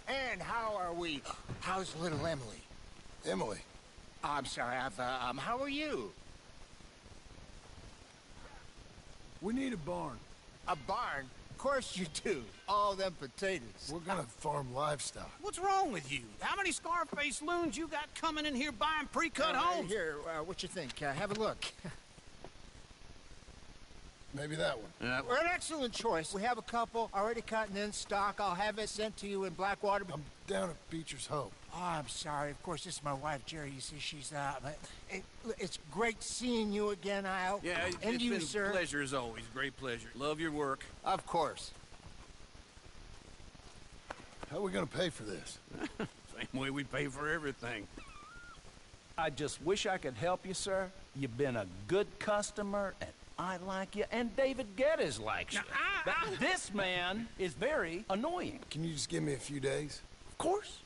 Speaker 7: And how are we? How's little Emily?
Speaker 1: Emily.
Speaker 7: I'm sorry, how are you?
Speaker 1: We need a barn.
Speaker 7: A barn? Of course you do. All them potatoes.
Speaker 1: We're gonna farm livestock.
Speaker 2: What's wrong with you? How many Scarface loons you got coming in here buying pre-cut homes?
Speaker 7: Here, what you think? Have a look.
Speaker 1: Maybe that one.
Speaker 7: We're an excellent choice. We have a couple already cut and in stock. I'll have it sent to you in Blackwater.
Speaker 1: I'm down at Beecher's Hope.
Speaker 7: Oh, I'm sorry. Of course, this is my wife, Jerry. You see, she's it's great seeing you again, Al.
Speaker 2: Yeah,
Speaker 7: and
Speaker 2: it's
Speaker 7: you,
Speaker 2: been
Speaker 7: sir.
Speaker 2: a pleasure as always. Great pleasure. Love your work.
Speaker 7: Of course.
Speaker 1: How are we gonna pay for this?
Speaker 2: Same way we pay for everything.
Speaker 9: I just wish I could help you, sir. You've been a good customer, and I like you, and David Geddes likes you. But this man is very annoying.
Speaker 1: Can you just give me a few days?
Speaker 9: Of course.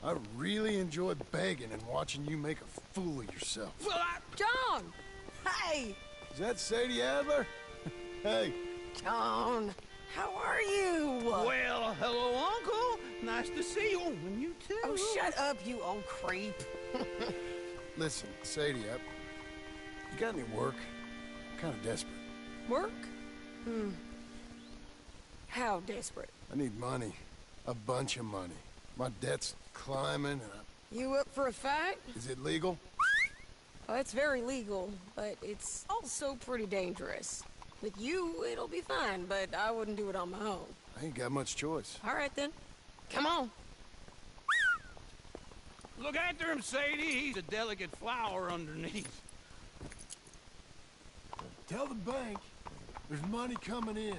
Speaker 1: I really enjoy begging and watching you make a fool of yourself.
Speaker 2: Well,
Speaker 4: John! Hey!
Speaker 1: Is that Sadie Adler? Hey.
Speaker 4: John, how are you?
Speaker 2: Well, hello, Uncle. Nice to see you. And you too.
Speaker 4: Oh, shut up, you old creep.
Speaker 1: Listen, Sadie, you got any work? I'm kind of desperate.
Speaker 4: Work? How desperate?
Speaker 1: I need money. A bunch of money. My debt's climbing and
Speaker 4: You up for a fight?
Speaker 1: Is it legal?
Speaker 4: Well, it's very legal, but it's also pretty dangerous. With you, it'll be fine, but I wouldn't do it on my own.
Speaker 1: I ain't got much choice.
Speaker 4: All right, then. Come on.
Speaker 2: Look after him, Sadie. He's a delicate flower underneath.
Speaker 1: Tell the bank there's money coming in.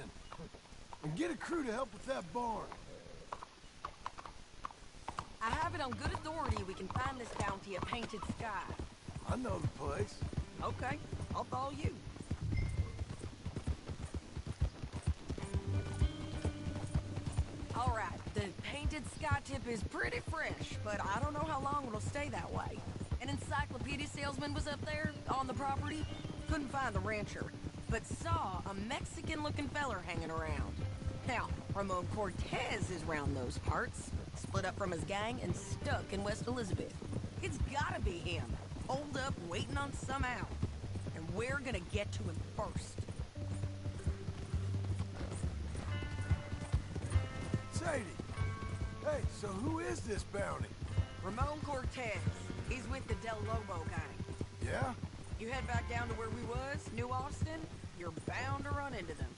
Speaker 1: And get a crew to help with that barn.
Speaker 4: I have it on good authority we can find this bounty at Painted Sky.
Speaker 1: I know the place.
Speaker 4: Okay, I'll follow you. All right, the Painted Sky tip is pretty fresh, but I don't know how long it'll stay that way. An encyclopedia salesman was up there on the property. Couldn't find the rancher, but saw a Mexican-looking feller hanging around. Now, Ramon Cortez is round those parts, split up from his gang and stuck in West Elizabeth. It's gotta be him, holed up waiting on some out. And we're gonna get to him first.
Speaker 1: Sadie! Hey, so who is this bounty?
Speaker 4: Ramon Cortez. He's with the Del Lobo gang.
Speaker 1: Yeah?
Speaker 4: You head back down to where we was, New Austin, you're bound to run into them.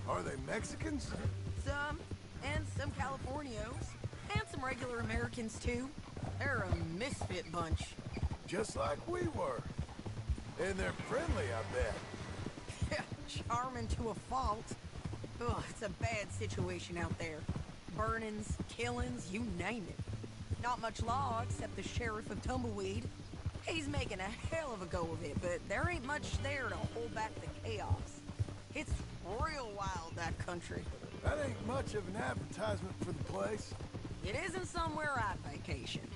Speaker 1: Are they Mexicans?
Speaker 4: Some, and some Californios, and some regular Americans too. They're a misfit bunch.
Speaker 1: Just like we were. And they're friendly, I bet.
Speaker 4: Charming to a fault. Ugh, it's a bad situation out there. Burnings, killings, you name it. Not much law except the sheriff of Tumbleweed. He's making a hell of a go of it, but there ain't much there to hold back the chaos. It's real wild, that country.
Speaker 1: That ain't much of an advertisement for the place.
Speaker 4: It isn't somewhere I'd vacation,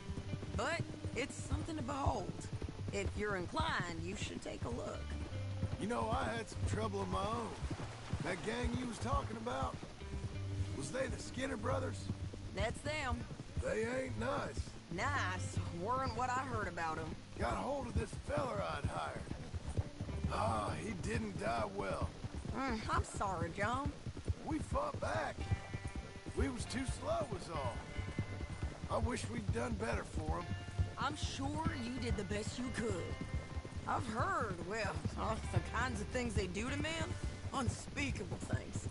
Speaker 4: but it's something to behold. If you're inclined, you should take a look.
Speaker 1: You know, I had some trouble of my own. That gang you was talking about, was they the Skinner brothers?
Speaker 4: That's them.
Speaker 1: They ain't nice.
Speaker 4: Nice weren't what I heard about them.
Speaker 1: Got hold of this feller I'd hired. He didn't die well.
Speaker 4: I'm sorry, John.
Speaker 1: We fought back. We was too slow was all. I wish we'd done better for him.
Speaker 4: I'm sure you did the best you could. I've heard, well, the kinds of things they do to men. Unspeakable things.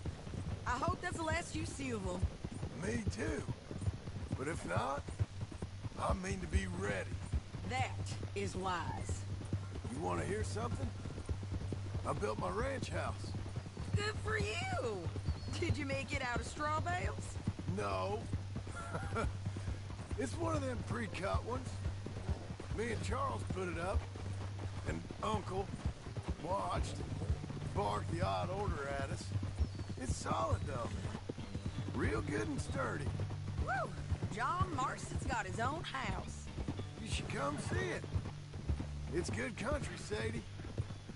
Speaker 4: I hope that's the last you see of them.
Speaker 1: Me too. But if not, I mean to be ready.
Speaker 4: That is wise.
Speaker 1: You want to hear something? I built my ranch house.
Speaker 4: Good for you! Did you make it out of straw bales?
Speaker 1: No. It's one of them pre-cut ones. Me and Charles put it up, and Uncle watched and barked the odd order at us. It's solid, though. Real good and sturdy.
Speaker 4: Woo! John Marston's got his own house.
Speaker 1: You should come see it. It's good country, Sadie.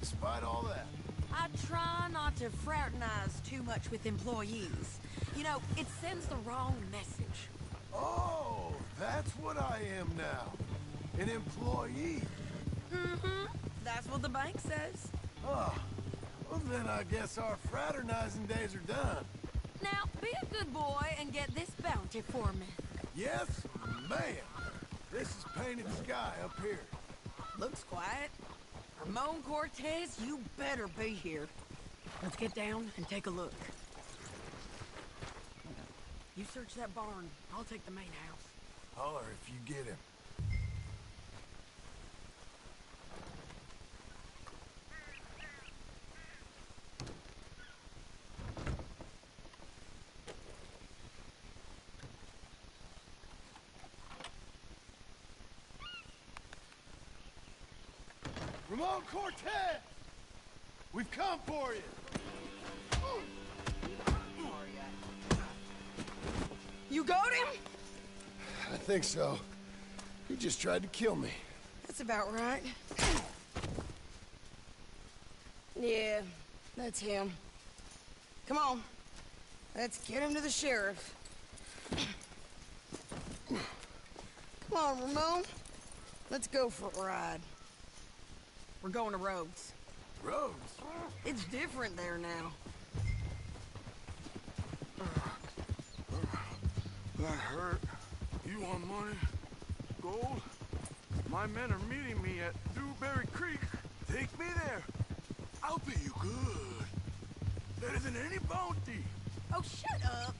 Speaker 1: Despite all that.
Speaker 4: I try not to fraternize too much with employees. You know, it sends the wrong message.
Speaker 1: Oh, that's what I am now. An employee.
Speaker 4: Mm-hmm. That's what the bank says.
Speaker 1: Oh, well then I guess our fraternizing days are done.
Speaker 4: Now, be a good boy and get this bounty for me.
Speaker 1: Yes, ma'am. This is painted sky up here.
Speaker 4: Looks quiet. Ramon Cortez, you better be here. Let's get down and take a look. You search that barn. I'll take the main house.
Speaker 1: Holler if you get him. Ramon Cortez! We've come for you!
Speaker 4: You got him?
Speaker 1: I think so. He just tried to kill me.
Speaker 4: That's about right. Yeah, that's him. Come on. Let's get him to the sheriff. Come on, Ramon. Let's go for a ride. We're going to Rhodes.
Speaker 1: Rhodes?
Speaker 4: It's different there now.
Speaker 5: That hurt. You want money? Gold? My men are meeting me at Dewberry Creek. Take me there. I'll pay you good. Better than any bounty.
Speaker 4: Oh, shut up.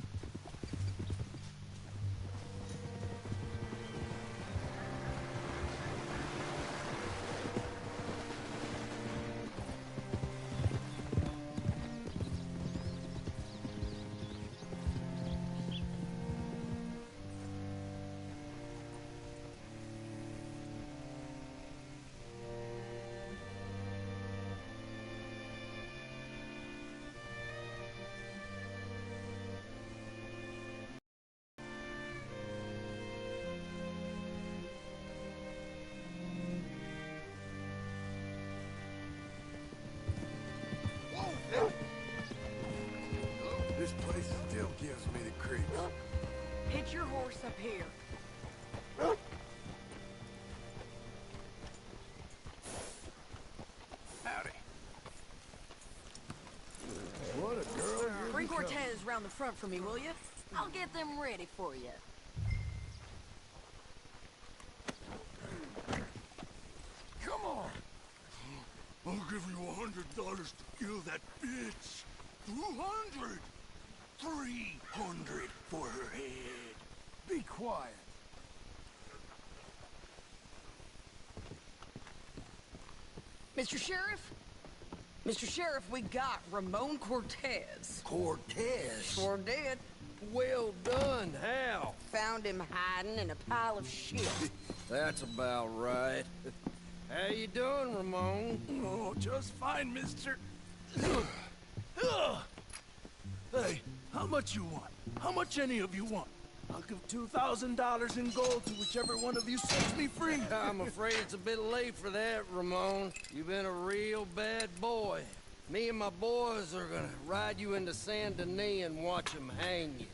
Speaker 1: This place still gives me the creeps.
Speaker 4: Hitch your horse up here.
Speaker 1: Howdy. What a girl you're
Speaker 4: Bring
Speaker 1: becoming.
Speaker 4: Cortez round the front for me, will you? I'll get them ready for you.
Speaker 1: Come on!
Speaker 5: I'll give you $100 to kill that bitch. 200! 300 for her head.
Speaker 1: Be quiet.
Speaker 4: Mr. Sheriff? Mr. Sheriff, we got Ramon Cortez.
Speaker 13: Cortez?
Speaker 4: Sure did.
Speaker 13: Well done. How?
Speaker 4: Found him hiding in a pile of shit.
Speaker 13: That's about right. How you doing, Ramon?
Speaker 5: Oh, just fine, mister. Hey, how much you want? How much any of you want? I'll give $2,000 in gold to whichever one of you sets me free.
Speaker 13: I'm afraid it's a bit late for that, Ramon. You've been a real bad boy. Me and my boys are gonna ride you into Saint Denis and watch them hang you.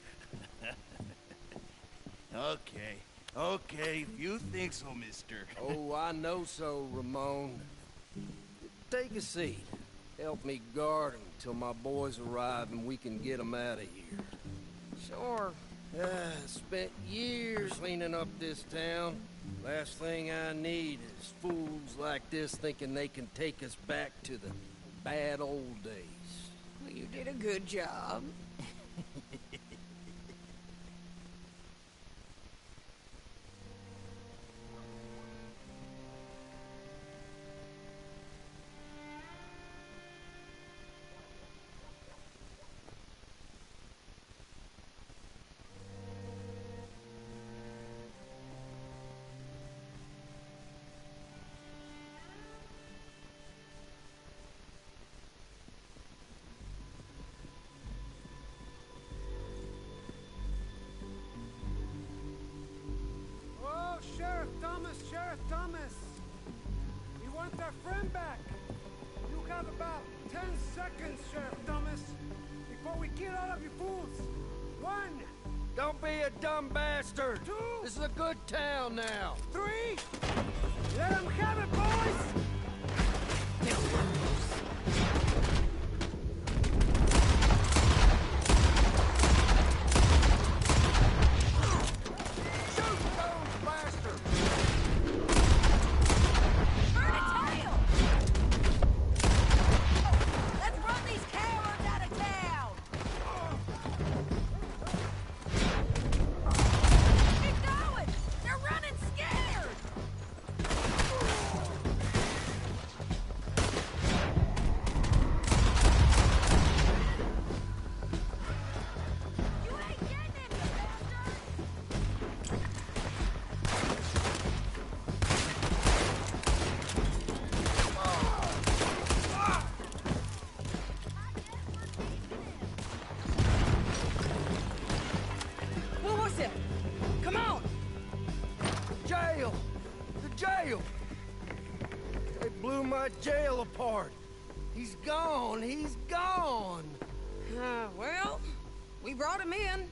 Speaker 5: Okay, if you think so, mister.
Speaker 13: Oh, I know so, Ramon. Take a seat. Help me guard them till my boys arrive and we can get them out of here.
Speaker 4: Sure.
Speaker 13: Spent years cleaning up this town. Last thing I need is fools like this thinking they can take us back to the bad old days.
Speaker 4: Well, you did a good job.
Speaker 14: Sheriff Thomas! We want our friend back! You have about 10 seconds, Sheriff Thomas, before we kill all of you fools! 1!
Speaker 13: Don't be a dumb bastard!
Speaker 14: 2!
Speaker 13: This is a good town now!
Speaker 14: 3! Let them have it, boys!
Speaker 13: Jail apart. He's gone. He's gone.
Speaker 4: Well, we brought him in.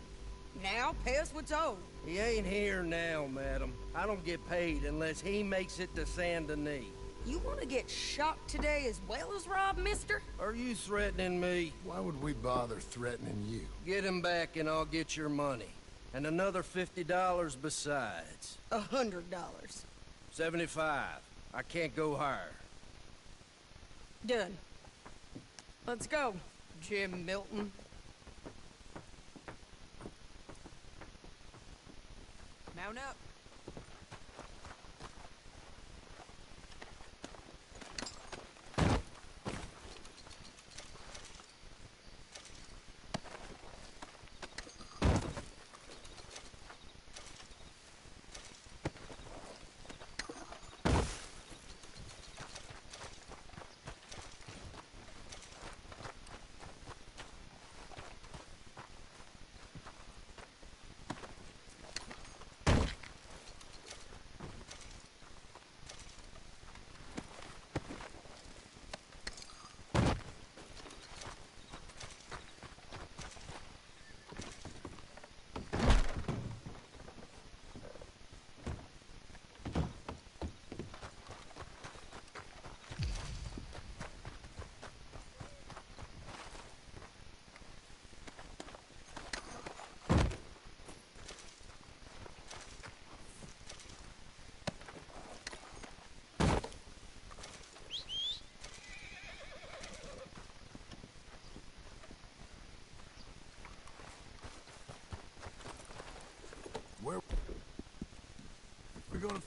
Speaker 4: Now, pay us what's owed.
Speaker 13: He ain't here now, madam. I don't get paid unless he makes it to Saint Denis.
Speaker 4: You want to get shot today as well as rob, mister?
Speaker 13: Are you threatening me?
Speaker 1: Why would we bother threatening you?
Speaker 13: Get him back and I'll get your money. And another $50 besides.
Speaker 4: $100.
Speaker 13: 75. I can't go higher.
Speaker 4: Done. Let's go, Jim Milton. Mount up.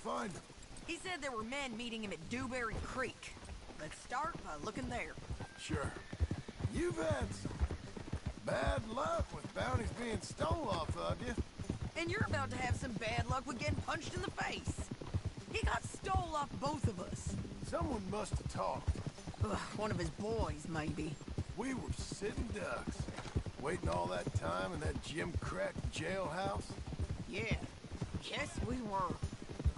Speaker 1: find him?
Speaker 4: He said there were men meeting him at Dewberry Creek. Let's start by looking there.
Speaker 1: Sure. You've had some bad luck with bounties being stole off of you.
Speaker 4: And you're about to have some bad luck with getting punched in the face. He got stole off both of us.
Speaker 1: Someone must have talked.
Speaker 4: Ugh, one of his boys, maybe.
Speaker 1: We were sitting ducks, waiting all that time in that Jim Crack jailhouse.
Speaker 4: Yeah, yes we were.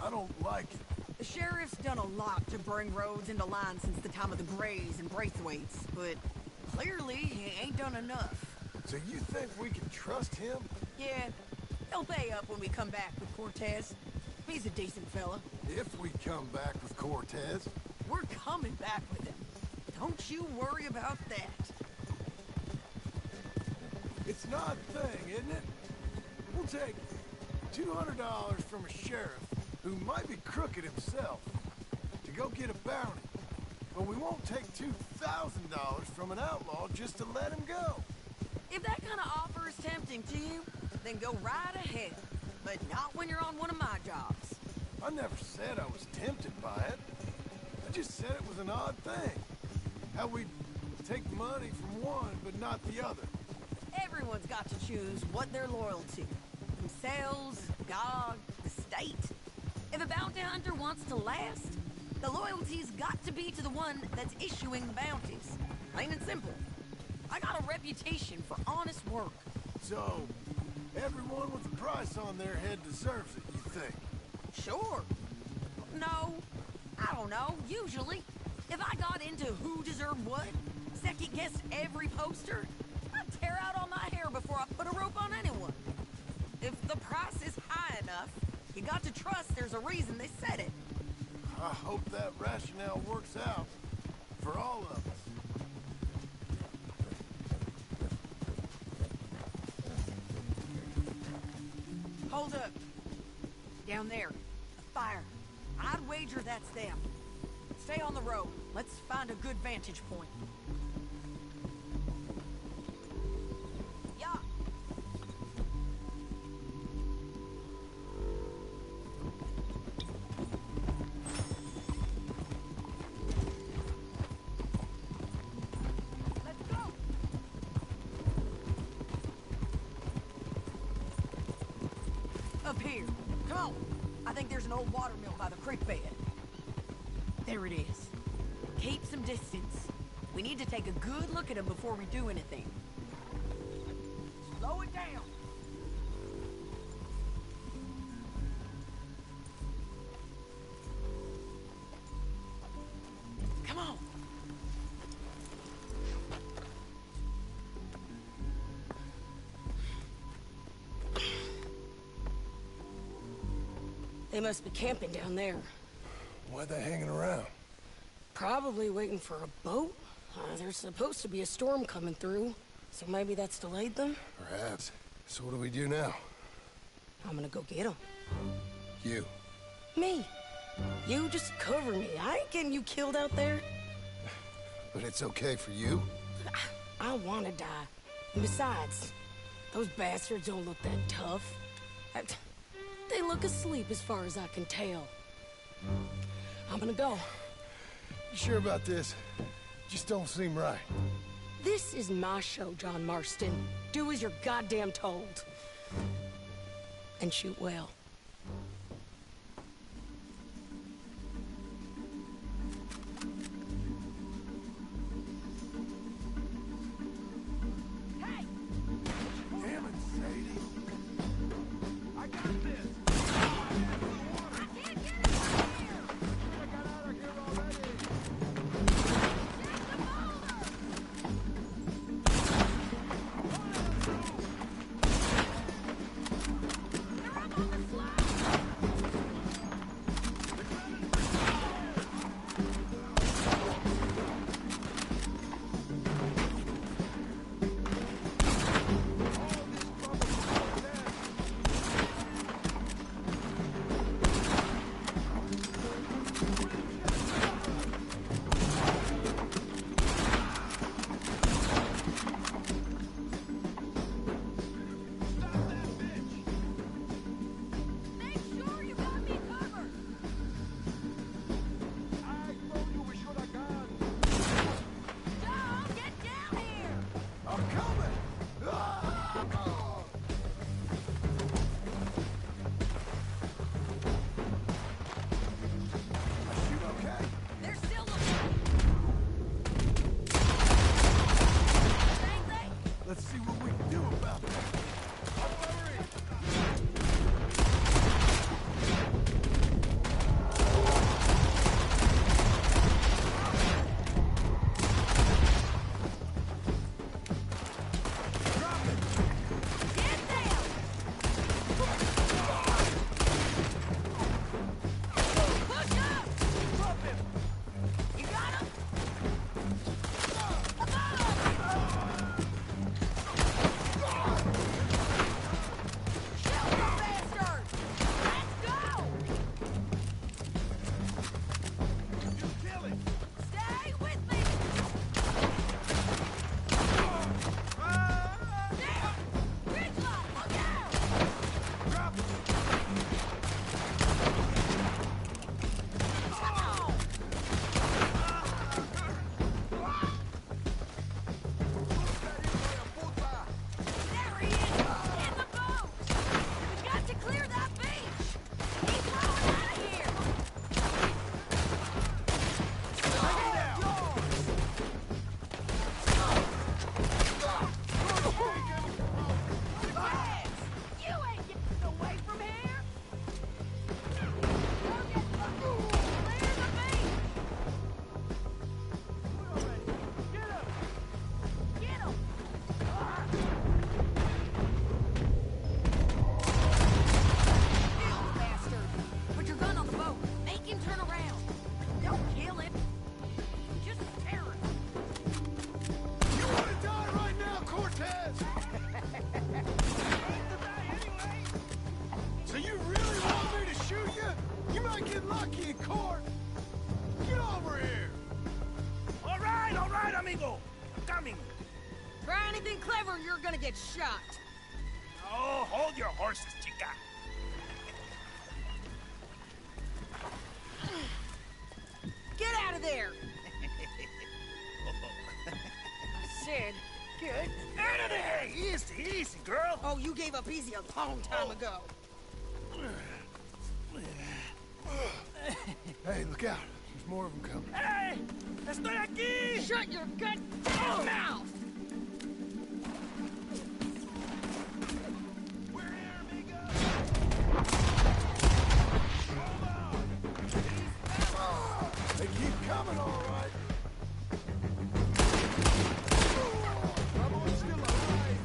Speaker 1: I don't like it.
Speaker 4: The sheriff's done a lot to bring roads into line since the time of the Grays and Braithwaites, but clearly he ain't done enough.
Speaker 1: So you think we can trust him?
Speaker 4: Yeah, he'll pay up when we come back with Cortez. He's a decent fella.
Speaker 1: If we come back with Cortez.
Speaker 4: We're coming back with him. Don't you worry about that.
Speaker 1: It's an odd thing, isn't it? We'll take $200 from a sheriff who might be crooked himself to go get a bounty. But we won't take $2,000 from an outlaw just to let him go.
Speaker 4: If that kind of offer is tempting to you, then go right ahead. But not when you're on one of my jobs.
Speaker 1: I never said I was tempted by it. I just said it was an odd thing. How we take money from one but not the other.
Speaker 4: Everyone's got to choose what they're loyal to. Themselves, God, the state. If a bounty hunter wants to last, the loyalty's got to be to the one that's issuing the bounties. Plain and simple. I got a reputation for honest work.
Speaker 1: So, everyone with a price on their head deserves it, you think?
Speaker 4: Sure. No, I don't know, usually. If I got into who deserved what, second-guessed every poster, I'd tear out all my hair before I put a rope on anyone. If the price is high enough, you got to trust there's a reason they said it.
Speaker 1: I hope that rationale works out for all of us.
Speaker 4: Hold up. Down there. A fire. I'd wager that's them. Stay on the road. Let's find a good vantage point. Yeah. Let's go. Up here. Come on. I think there's an old water mill by the creek bed. There it is. Keep some distance. We need to take a good look at him before we do anything. Slow it down. Come on. They must be camping down there.
Speaker 1: Why they hanging around?
Speaker 4: Probably waiting for a boat. There's supposed to be a storm coming through, so maybe that's delayed them?
Speaker 1: Perhaps. So what do we do now?
Speaker 4: I'm gonna go get them.
Speaker 1: You.
Speaker 4: Me. You just cover me. I ain't getting you killed out there.
Speaker 1: But it's okay for you?
Speaker 4: I wanna die. And besides, those bastards don't look that tough. They look asleep as far as I can tell. I'm gonna go.
Speaker 1: You sure about this? Just don't seem right.
Speaker 4: This is my show, John Marston. Do as you're goddamn told. And shoot well.
Speaker 1: Hey! Damn it, Sadie. I got this.
Speaker 4: They're up on the slope!
Speaker 3: go. I'm coming.
Speaker 4: Try anything clever, you're gonna get shot.
Speaker 3: Oh, hold your horses, chica.
Speaker 4: Get out of there! I said, get
Speaker 3: Out of there! Easy, easy, girl.
Speaker 4: Oh, you gave up easy a long time ago.
Speaker 1: Hey, look out. There's more of them coming.
Speaker 3: Hey! Estoy aquí!
Speaker 4: Shut your gut mouth!
Speaker 3: We're here, amigo!
Speaker 1: They keep coming, all right. Someone's still alive.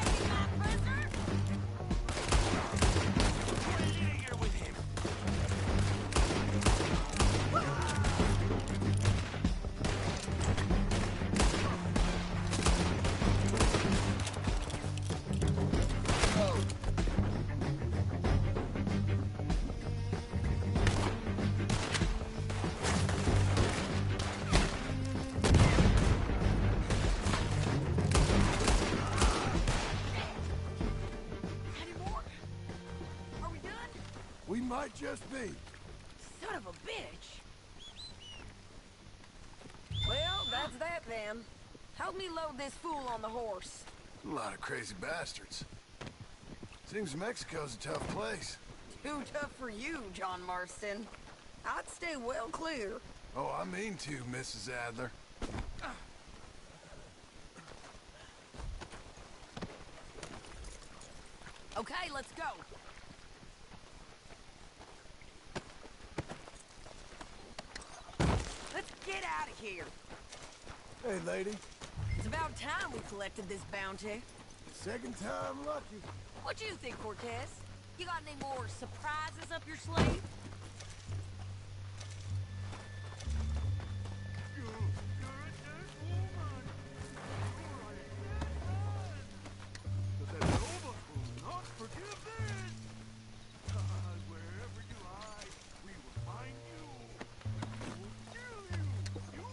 Speaker 4: Taking my prisoner?
Speaker 3: We're in here with him.
Speaker 4: Any more? Are we done?
Speaker 1: We might just be.
Speaker 4: Son of a bitch. Well, that's that then. Help me load this fool on the horse.
Speaker 1: A lot of crazy bastards. Seems Mexico's a tough place.
Speaker 4: Too tough for you, John Marston. I'd stay well clear.
Speaker 1: Oh, I mean to, Mrs. Adler.
Speaker 4: Okay, let's go. Let's get out of here.
Speaker 1: Hey, lady.
Speaker 4: It's about time we collected this bounty.
Speaker 1: Second time lucky.
Speaker 4: What you think, Cortez? You got any more surprises up your sleeve?
Speaker 5: But that Nova will not forgive this! Wherever you hide, we will find you. We will kill you! You!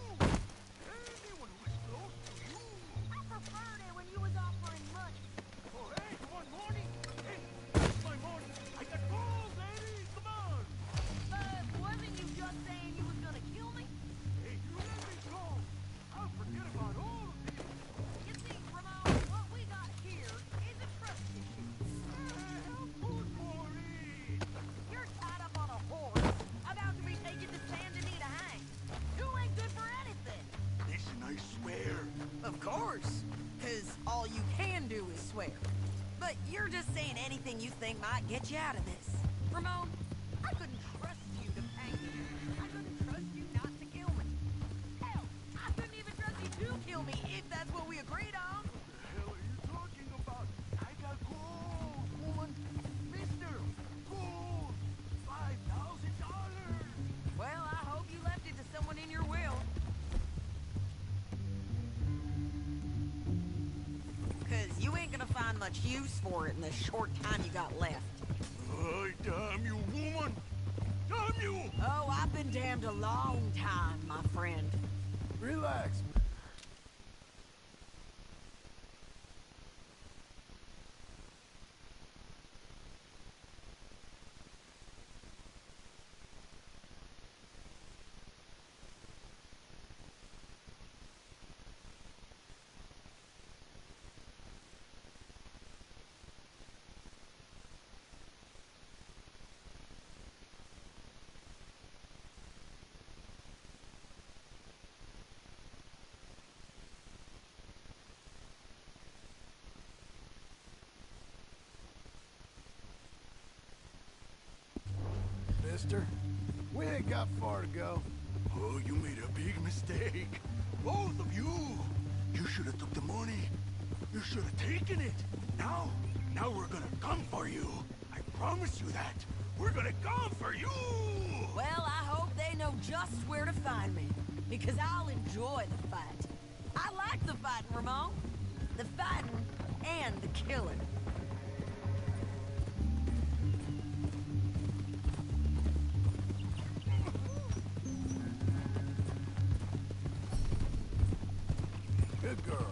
Speaker 5: Anyone who is close to you!
Speaker 4: I preferred it when you was offering money.
Speaker 5: Oh, hey, you want money? Hey, that's my money! I got gold, lady! Come on!
Speaker 4: But wasn't you just saying you was gonna kill me?
Speaker 5: Hey, you let me go! I'll forget about all of this!
Speaker 4: You see, Ramon, what we got here is a trust issue. You're tied up on a horse, about to be taken to Saint Denis to hang. You ain't good for anything.
Speaker 5: Listen, I swear.
Speaker 4: Of course, because all you can do is swear. But you're just saying anything you think might get you out of this. Ramon, I couldn't trust you to hang me. I couldn't trust you not to kill me. Hell, I couldn't even trust you to kill me if that's what we agreed on.
Speaker 5: What the hell are you talking about? I got gold, woman. Mister, gold. $5,000.
Speaker 4: Well, I hope you left it to someone in your will. Because you ain't gonna find much use for it in the short time you got left.
Speaker 5: Ay, damn you, woman. Damn you.
Speaker 4: Oh, I've been damned a long time, my friend.
Speaker 1: Relax. Mister, we ain't got far to go.
Speaker 5: Oh, you made a big mistake. Both of you. You should have took the money. You should have taken it. Now we're gonna come for you. I promise you that. We're gonna come for you.
Speaker 4: Well, I hope they know just where to find me. Because I'll enjoy the fight. I like the fighting, Ramon. The fighting and the killing.
Speaker 1: Good girl.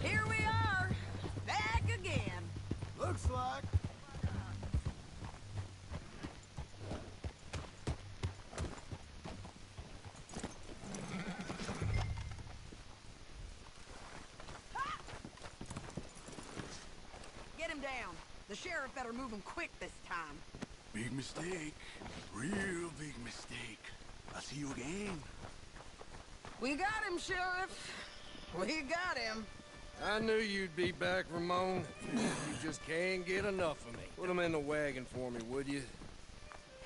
Speaker 4: Here we are, back again.
Speaker 1: Looks like.
Speaker 4: Get him down. The sheriff better move him quick this time.
Speaker 5: Big mistake. Real big mistake. I'll see you again.
Speaker 4: We got him, Sheriff. We got him.
Speaker 13: I knew you'd be back, Ramon. You just can't get enough of me. Put him in the wagon for me, would you?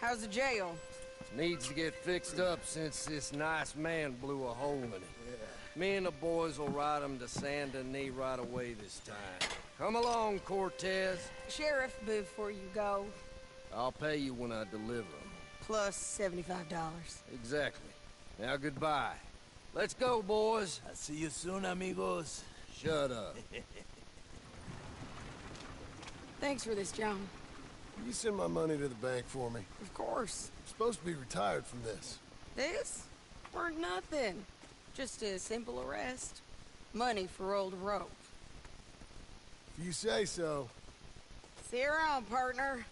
Speaker 4: How's the jail?
Speaker 13: Needs to get fixed up since this nice man blew a hole in it. Me and the boys will ride him to Saint Denis right away this time. Come along, Cortez.
Speaker 4: Sheriff, before you go,
Speaker 13: I'll pay you when I deliver him.
Speaker 4: plus $75.
Speaker 13: Exactly. Now goodbye. Let's go, boys.
Speaker 5: I'll see you soon, amigos.
Speaker 13: Shut up.
Speaker 4: Thanks for this, John.
Speaker 1: You send my money to the bank for me.
Speaker 4: Of course.
Speaker 1: I'm supposed to be retired from this.
Speaker 4: This weren't nothing. Just a simple arrest. Money for old rope.
Speaker 1: If you say so.
Speaker 4: See you around, partner.